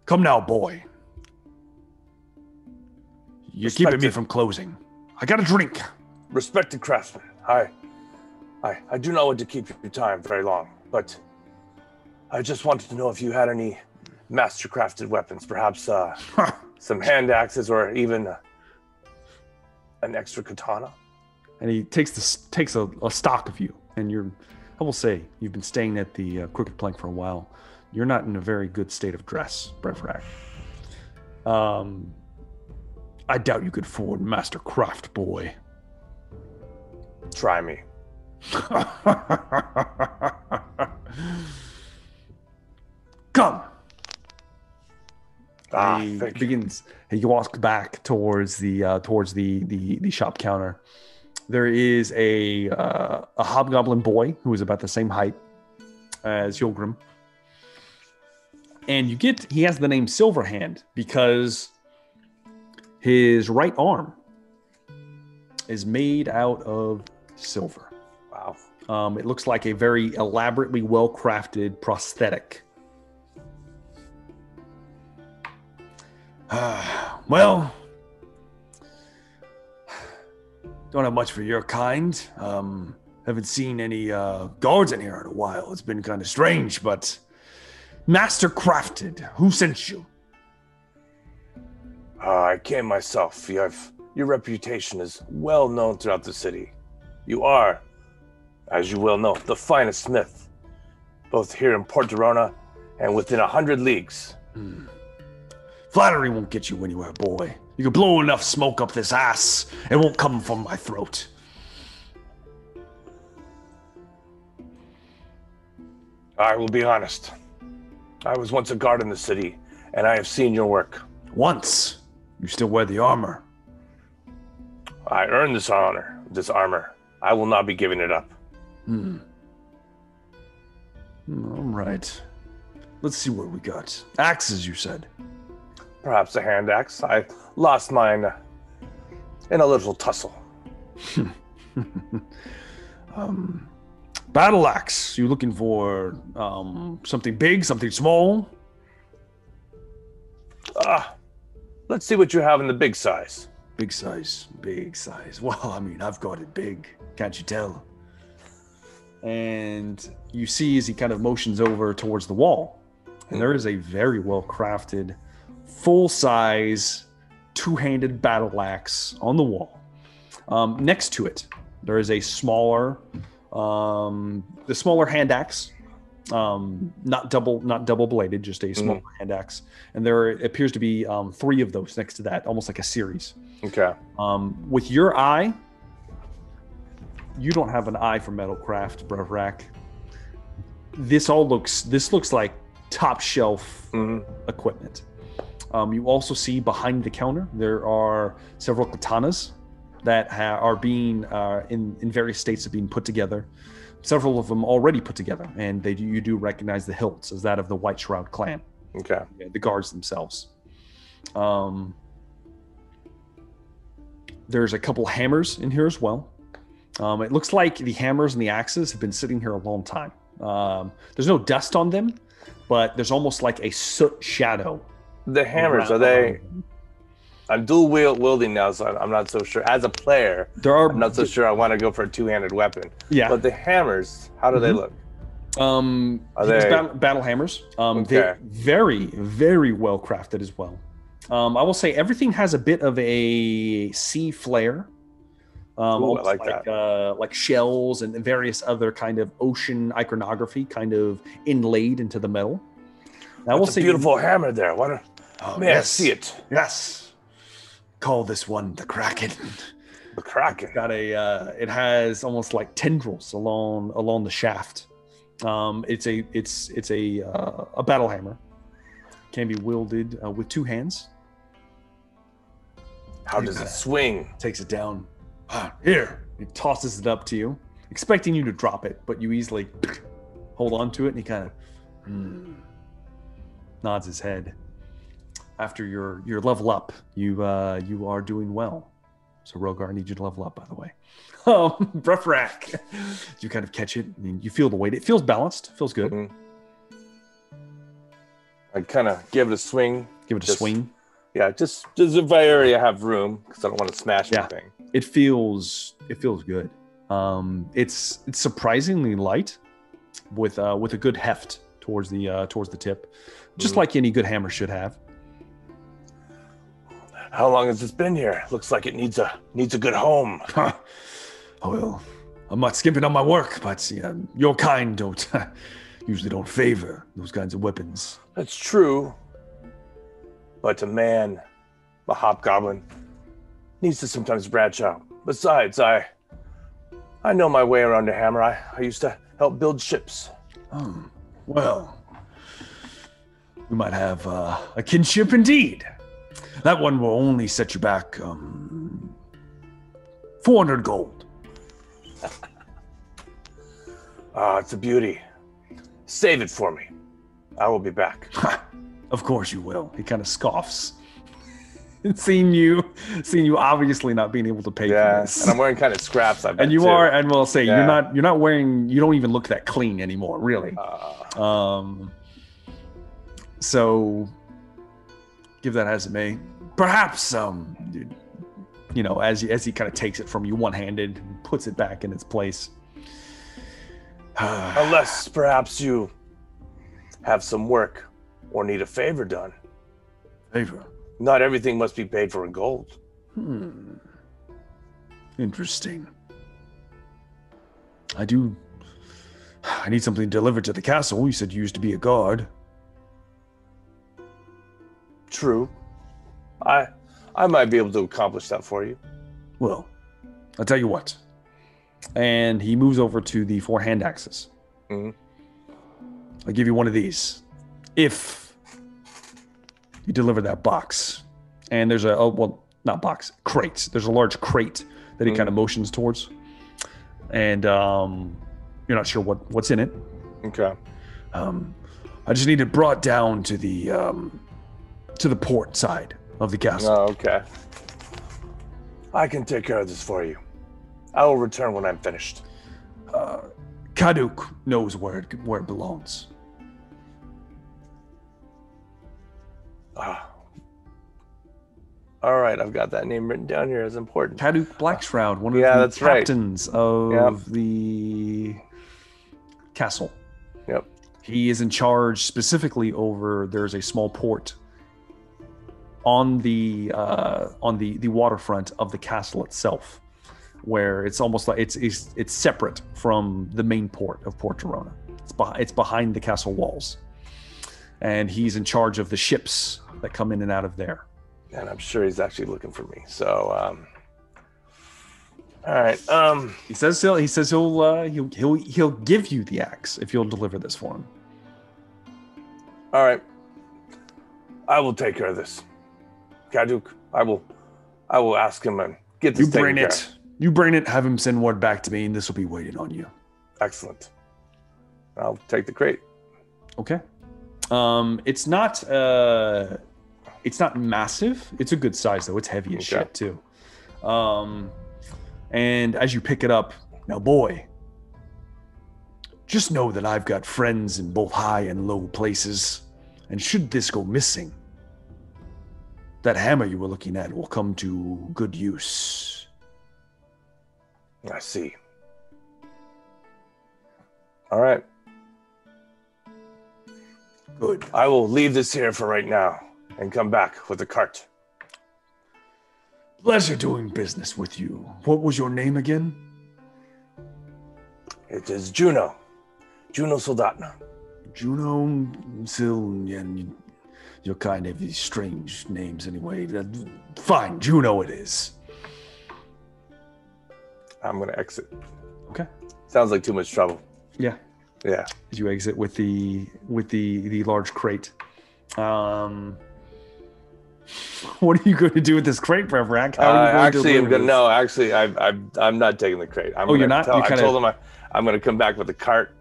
Come now, boy. You're keeping me from closing. I got a drink. Respected craftsman, I do not want to keep your time very long, but I just wanted to know if you had any master-crafted weapons, perhaps some hand axes or even an extra katana. And he takes a stock of you, and I will say, you've been staying at the Crooked Plank for a while. You're not in a very good state of dress, Brevrak. I doubt you could afford Master Craft, boy. Try me. Come. He walks back towards the shop counter. There is a hobgoblin boy who is about the same height as Yulgrim. And he has the name Silverhand because his right arm is made out of silver. Wow. It looks like a very elaborately well-crafted prosthetic. Well, don't have much for your kind. Haven't seen any guards in here in a while. It's been kind of strange, but Master Crafted, who sent you? I came myself. Your reputation is well known throughout the city. You are, as you well know, the finest smith, both here in Port Dorona and within 100 leagues. Flattery won't get you anywhere, boy. You can blow enough smoke up this ass, it won't come from my throat. I will be honest. I was once a guard in the city, and I have seen your work. Once? You still wear the armor? I earned this armor. I will not be giving it up. All right. Let's see what we got. Axes, you said? Perhaps a hand axe. I lost mine in a little tussle. Battle axe. You looking for something big, something small? Let's see what you have in the big size. Big size. Well, I mean, I've got it big. Can't you tell? And you see as he kind of motions over towards the wall, and there is a very well-crafted, full-size, two-handed battle axe on the wall. Next to it, there is a smaller hand axe, not double bladed, just a smaller hand axe. And there appears to be 3 of those next to that, almost like a series. Okay. With your eye, you don't have an eye for metalcraft, Brevrak. This looks like top shelf equipment. You also see behind the counter there are several katanas that are being in various states of being put together. Several of them already put together, and you do recognize the hilts as that of the White Shroud clan. Okay. Yeah, the guards themselves. There's a couple hammers in here as well. It looks like the hammers and the axes have been sitting here a long time. There's no dust on them, but there's almost like a soot shadow. The hammers, are they... I'm dual wielding now, so I'm not so sure. As a player, I'm not so sure I want to go for a two-handed weapon. Yeah. But the hammers, how do they look? Are they battle hammers? Okay. They're very, very well crafted as well. I will say everything has a bit of a sea flair. Ooh, I like that. Like shells and various other kind of ocean iconography kind of inlaid into the metal. That's a beautiful hammer there. May I see it? Yes. Call this one the Kraken. The Kraken. It has almost like tendrils along the shaft. It's a battle hammer. Can be wielded with 2 hands. How does it swing? Takes it down. Here. He tosses it up to you, expecting you to drop it, but you easily hold on to it, and he kind of nods his head. After your level up, you are doing well. So Rogar, I need you to level up, by the way. Rough rack. You kind of catch it, and you feel the weight. It feels balanced. Feels good. Mm-hmm. I kind of give it a swing. Give it a swing. Yeah, just if I area have room, because I don't want to smash anything. It feels good. It's surprisingly light, with a good heft towards the tip, just like any good hammer should have. How long has this been here? Looks like it needs a good home. Oh, well, I'm not skimping on my work, but your kind usually don't favor those kinds of weapons. That's true. But a man, a hobgoblin, needs to sometimes branch out. Besides, I know my way around a hammer. I used to help build ships. Well, we might have a kinship indeed. That one will only set you back 400 gold. It's a beauty. Save it for me. I will be back. Of course you will. He kind of scoffs. seeing you obviously not being able to pay for this. And I'm wearing kind of scraps. I bet, and you too. are, and we'll say you're not wearing. You don't even look that clean anymore, really. So give that as it may. Perhaps as he kind of takes it from you one-handed and puts it back in its place. Unless perhaps you have some work or need a favor done. Favor? Not everything must be paid for in gold. Interesting. I need something delivered to the castle. You said you used to be a guard. True. I might be able to accomplish that for you. Well, I'll tell you what. And he moves over to the 4 hand axes. Mm-hmm. I'll give you one of these. If you deliver that box. And there's not box, crate. There's a large crate that he kind of motions towards. And you're not sure what's in it. Okay. I just need it brought down to the port side of the castle. Oh, okay. I can take care of this for you. I will return when I'm finished. Kaduk knows where it belongs. All right, I've got that name written down here as important. Kaduk Blackshroud, one of the captains of the castle. Yep. He is in charge specifically over. There's a small port on the waterfront of the castle itself, where it's almost like it's separate from the main port of Port Torona. It's behind the castle walls, and he's in charge of the ships that come in and out of there. And I'm sure he's actually looking for me. So, all right. He says he'll give you the axe if you'll deliver this for him. All right. I will take care of this. Kaduk, I will ask him and get this taken care of. You bring it, have him send word back to me, and this will be waiting on you. Excellent. I'll take the crate. Okay. It's not massive. It's a good size though. It's heavy as shit too. And as you pick it up, now boy, just know that I've got friends in both high and low places, and should this go missing, that hammer you were looking at will come to good use. I see. All right. Good. I will leave this here for right now and come back with a cart. Pleasure doing business with you. What was your name again? It is Juno. Juno Soldatna. Juno and you're kind of these strange names anyway. Fine, Juno it is. I'm going to exit. Okay. Sounds like too much trouble. Yeah. Yeah. As you exit with the large crate. What are you going to do with this crate, Brevrak? I'm not taking the crate. You're not? I told him I'm going to come back with the cart.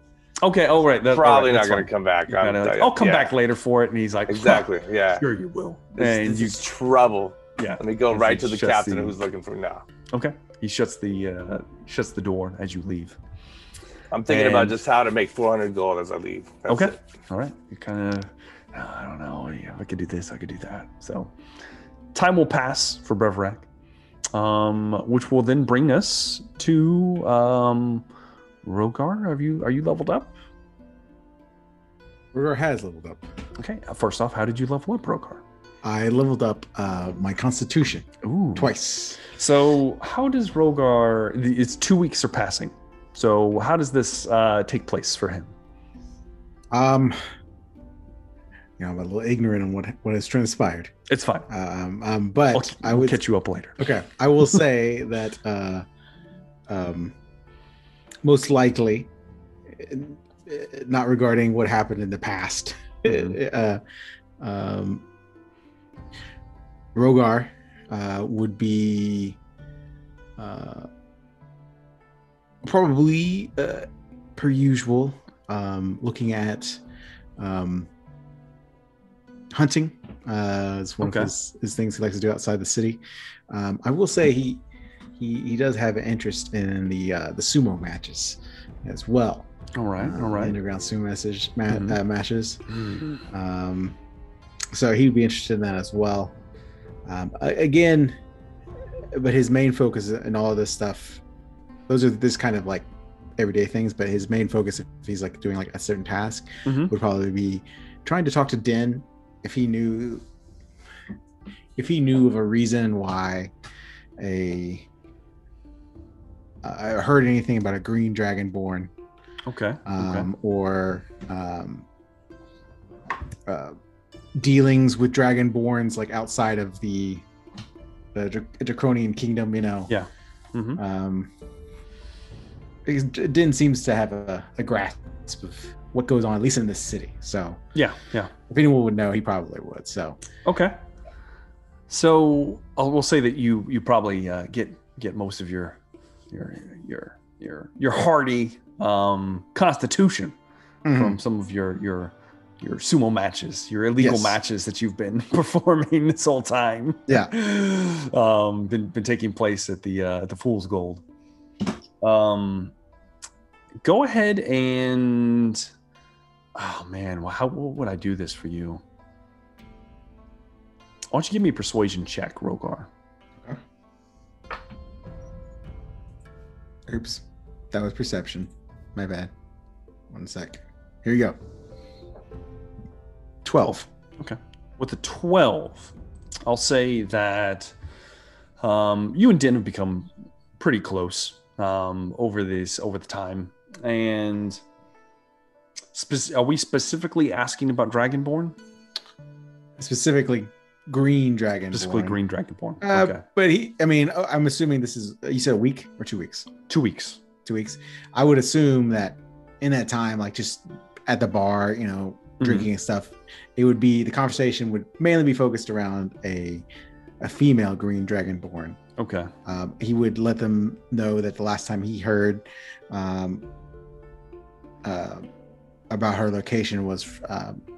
Okay. Oh, right. Probably not going to come back. I'll come back later for it. And he's like, exactly. Yeah. Sure you will. This is trouble. Yeah. Let me go right to the captain who's looking for me now. Okay. He shuts the door as you leave. I'm thinking about just how to make 400 gold as I leave. That's okay. it. All right. You kind of, I don't know. Yeah, I could do this. I could do that. So time will pass for Breverac, which will then bring us to Rogar. Are you leveled up? Rogar has leveled up. Okay. First off, how did you level up, Rogar? I leveled up my constitution twice. So how does Rogar? It's 2 weeks are passing. So how does this take place for him? I'm a little ignorant on what has transpired. It's fine. But I will catch you up later. Okay, I will say that most likely, not regarding what happened in the past, Rogar would be probably per usual looking at hunting. It's one of his things he likes to do outside the city. I will say he does have an interest in the sumo matches as well. All right. Underground sumo matches. So he'd be interested in that as well. Again, but his main focus in all of this stuff, those are this kind of like everyday things, but his main focus, if he's like doing like a certain task, would probably be trying to talk to Den if he knew of a reason why I heard anything about a green dragonborn. Or dealings with dragonborns like outside of the Draconian kingdom, Yeah. Because Din seems to have a grasp of what goes on, at least in this city. So yeah. If anyone would know, he probably would. So okay. So we'll say that you probably get most of your hardy constitution from some of your sumo matches, your illegal matches that you've been performing this whole time. Yeah. Been taking place at the Fool's Gold. Go ahead and what would I do this for you? Why don't you give me a persuasion check, Rogar? Okay. Oops. That was perception. My bad. 1 sec. Here you go. 12. Okay. With a 12, I'll say that you and Din have become pretty close over the time. And are we specifically asking about Dragonborn? Specifically green dragonborn. Specifically green dragonborn. Okay. But I'm assuming this is, you said a week or 2 weeks? 2 weeks. 2 weeks. I would assume that in that time, like just at the bar, drinking and stuff, the conversation would mainly be focused around a female green dragonborn. Okay. He would let them know that the last time he heard about her location was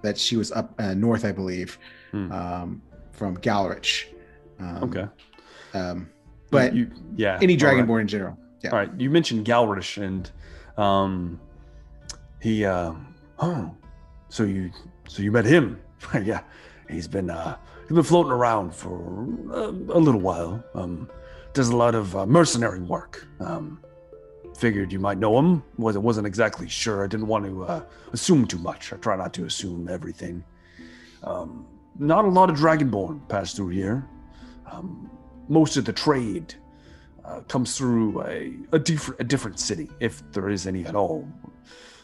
that she was up north, I believe, from Galrich. Okay. But any dragonborn in general. Yeah. All right. You mentioned Galrich, and he. So you met him? Yeah. He's been floating around for a little while. Does a lot of mercenary work. Figured you might know him. Wasn't exactly sure. I didn't want to assume too much. I try not to assume everything. Not a lot of Dragonborn pass through here. Most of the trade comes through a different city, if there is any at all.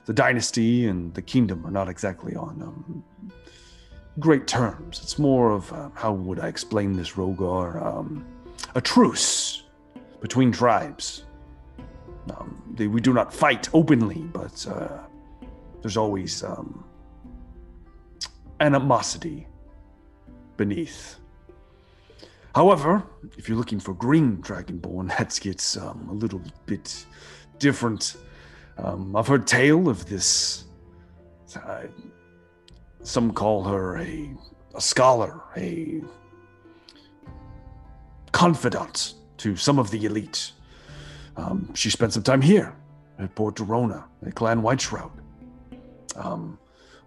The dynasty and the kingdom are not exactly on great terms. It's more of, how would I explain this, Rogar? A truce between tribes. We do not fight openly, but there's always animosity beneath. However, if you're looking for green dragonborn, that gets a little bit different. I've heard tale of this. Some call her a scholar, a confidant to some of the elite. She spent some time here at Port Dorona, at Clan White Shroud.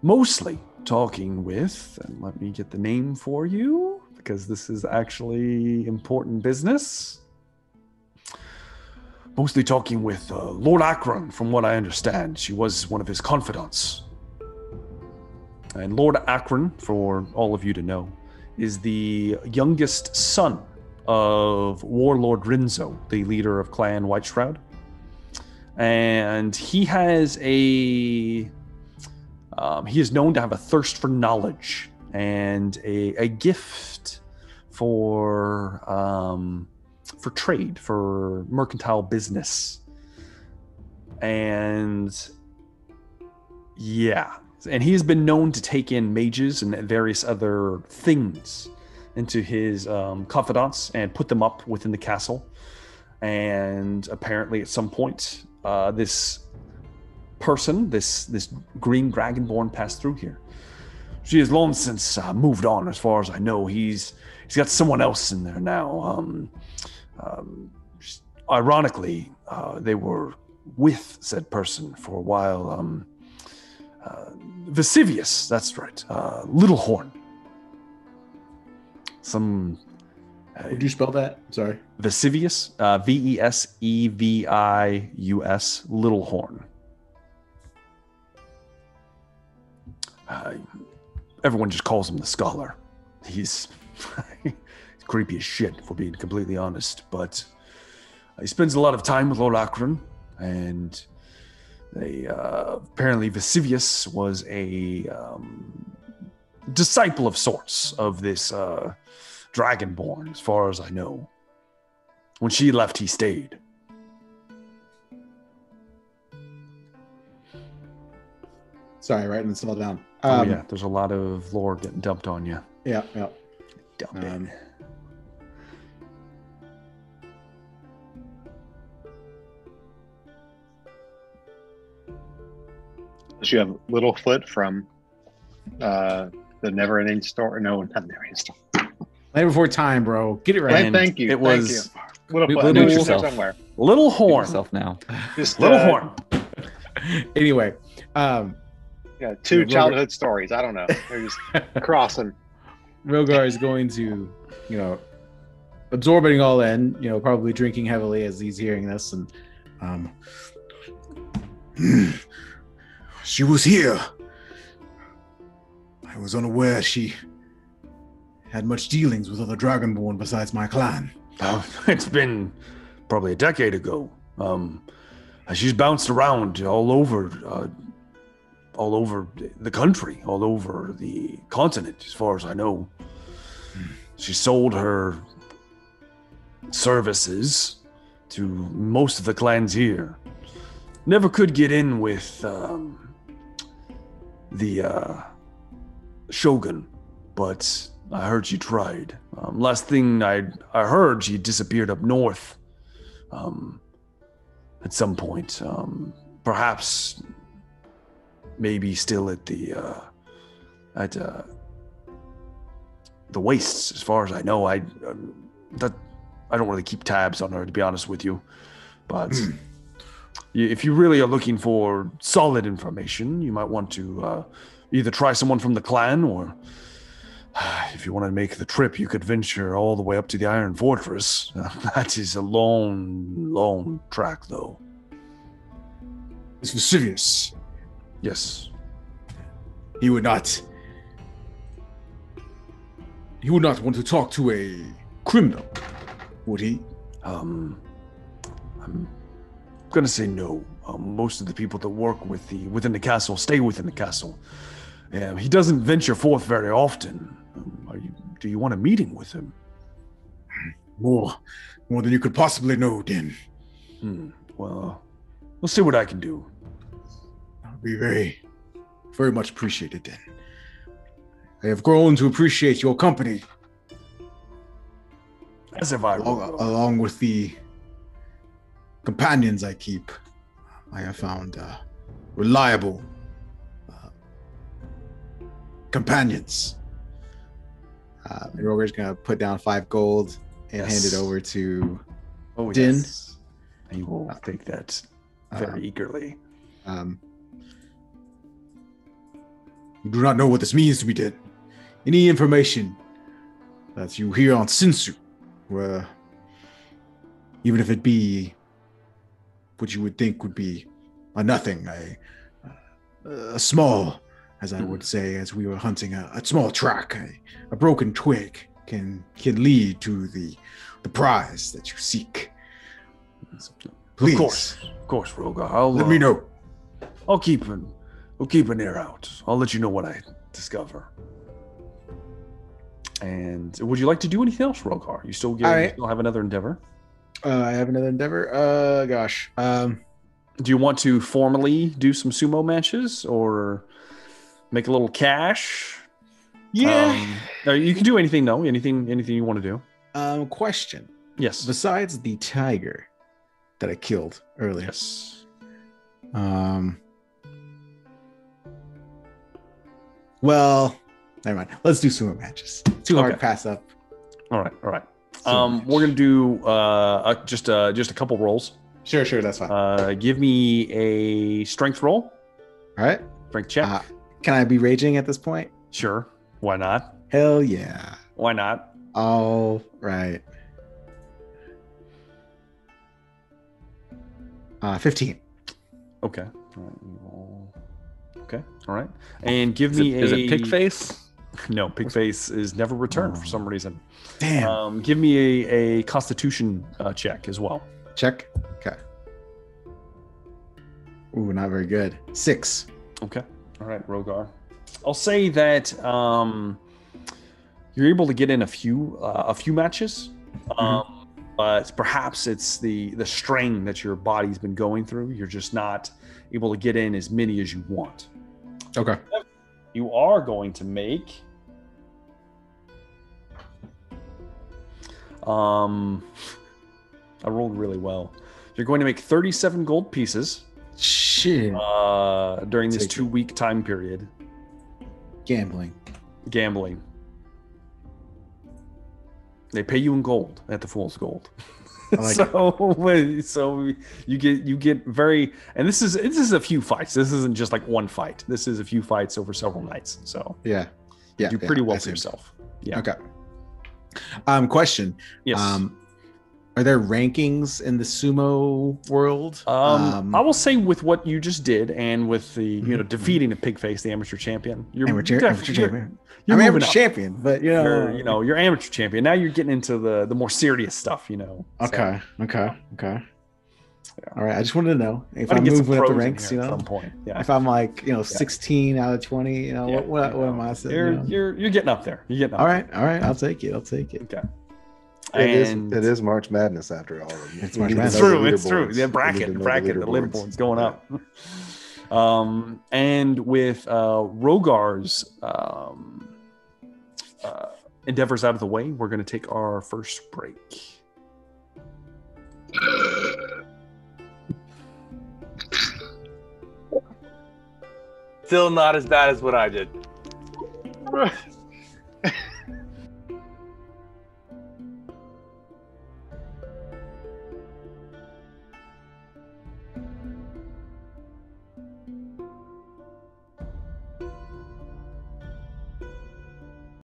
Mostly talking with, and let me get the name for you, because this is actually important business. Mostly talking with Lord Akron, from what I understand. She was one of his confidants. And Lord Akron, for all of you to know, is the youngest son of Warlord Rinzo, the leader of Clan White Shroud. And he has he is known to have a thirst for knowledge and a gift for trade, for mercantile business. And yeah, and he has been known to take in mages and various other things into his confidants and put them up within the castle. And apparently at some point, this person, this green dragonborn, passed through here. She has long since moved on, as far as I know. He's got someone else in there now. Ironically, they were with said person for a while. Vesuvius, that's right. Little Horn. Would you spell that? Sorry. Vesuvius, Vesevius, Little Horn. Everyone just calls him the Scholar. He's creepy as shit, if we're being completely honest. But he spends a lot of time with Lord Akron, and apparently Vesuvius was a disciple of sorts of this Dragonborn, as far as I know. When she left, he stayed. Sorry, writing this all down. Yeah, there's a lot of lore getting dumped on you. Yeah. Dump it. Does you have Littlefoot from the Never-Ending Story? No, not Never-Ending Story. Land Before Time, bro. Get it right. Thank you. It was Littlefoot. Mute I yourself. somewhere. Little Mute Horn. yourself now. Just Little Horn. Anyway, yeah, two childhood stories. I don't know. They're just crossing. Rogar is going to, absorb it all in, probably drinking heavily as he's hearing this. And she was here. I was unaware she had much dealings with other Dragonborn besides my clan. It's been probably a decade ago. She's bounced around all over the country, all over the continent, as far as I know. She sold her services to most of the clans here. Never could get in with the Shogun, but I heard she tried. Last thing I heard, she disappeared up north at some point. Perhaps maybe still at the wastes, as far as I know. I don't really keep tabs on her, to be honest with you. But if you really are looking for solid information, you might want to either try someone from the clan, or if you want to make the trip, you could venture all the way up to the Iron Fortress. That is a long, long track, though. It's Vesuvius. Yes. He would not want to talk to a criminal, would he? I'm gonna say no. Most of the people that work within the castle stay within the castle. He doesn't venture forth very often. Do you want a meeting with him? More than you could possibly know, then. Well, we'll see what I can do. That would be very, very much appreciated, then. I have grown to appreciate your company. As have I. Along with the companions I keep. I have found reliable companions. And Rogar's going to put down 5 gold and hand it over to Oh, Din. yes. He will take that very eagerly. You do not know what this means to me, Din. Any information that you hear on Sinsu, even if it be what you would think would be a nothing, a small, as I would say, as we were hunting a small track, a broken twig can lead to the prize that you seek. So, please, Of course, Rogar. let me know. We'll keep an ear out. I'll let you know what I discover. And would you like to do anything else, Rogar? You still have another endeavor? I have another endeavor. Gosh. Do you want to formally do some sumo matches or make a little cash? Yeah. You can do anything, though. Anything you want to do. Question. Yes. Besides the tiger that I killed earlier. Yes. Well, never mind. Let's do sumo matches. Too hard to pass up. All right. We're gonna do just a couple rolls. Sure, that's fine. Give me a strength roll. All right. Strength check. Can I be raging at this point? Sure. Why not? Hell yeah. Why not? All right. 15. Okay. All right. Okay. All right. And give me Is it pig face? No, pig face is never returned for some reason. Damn. Give me a constitution check as well. Check. Okay. Ooh, not very good. 6. Okay. All right, Rogar. I'll say that you're able to get in a few matches, but perhaps it's the strain that your body's been going through. You're just not able to get in as many as you want. Okay. You are going to make I rolled really well. You're going to make 37 gold pieces. Shit. During this 2-week time period. Gambling. They pay you in gold at the Fool's Gold. Like so you get very, and this is a few fights. This isn't just like one fight. This is a few fights over several nights. So yeah, you do pretty well for yourself. Yeah. Okay. Question. Yes. Are there rankings in the sumo world? I will say with what you just did and with the defeating the pig face, the amateur champion. Amateur champion. You're I'm amateur champion, but you're amateur champion. Now you're getting into the more serious stuff. Okay. Yeah. All right. I just wanted to know if I'm moving up the ranks. At some point. Yeah. If I'm like 16 out of 20. What am I saying? You're getting up there. All right. I'll take it. Okay. It is March Madness after all. It's March Madness. It's true. The bracket, the leaderboard's going up. And with Rogar's endeavors out of the way, we're going to take our first break. Still not as bad as what I did.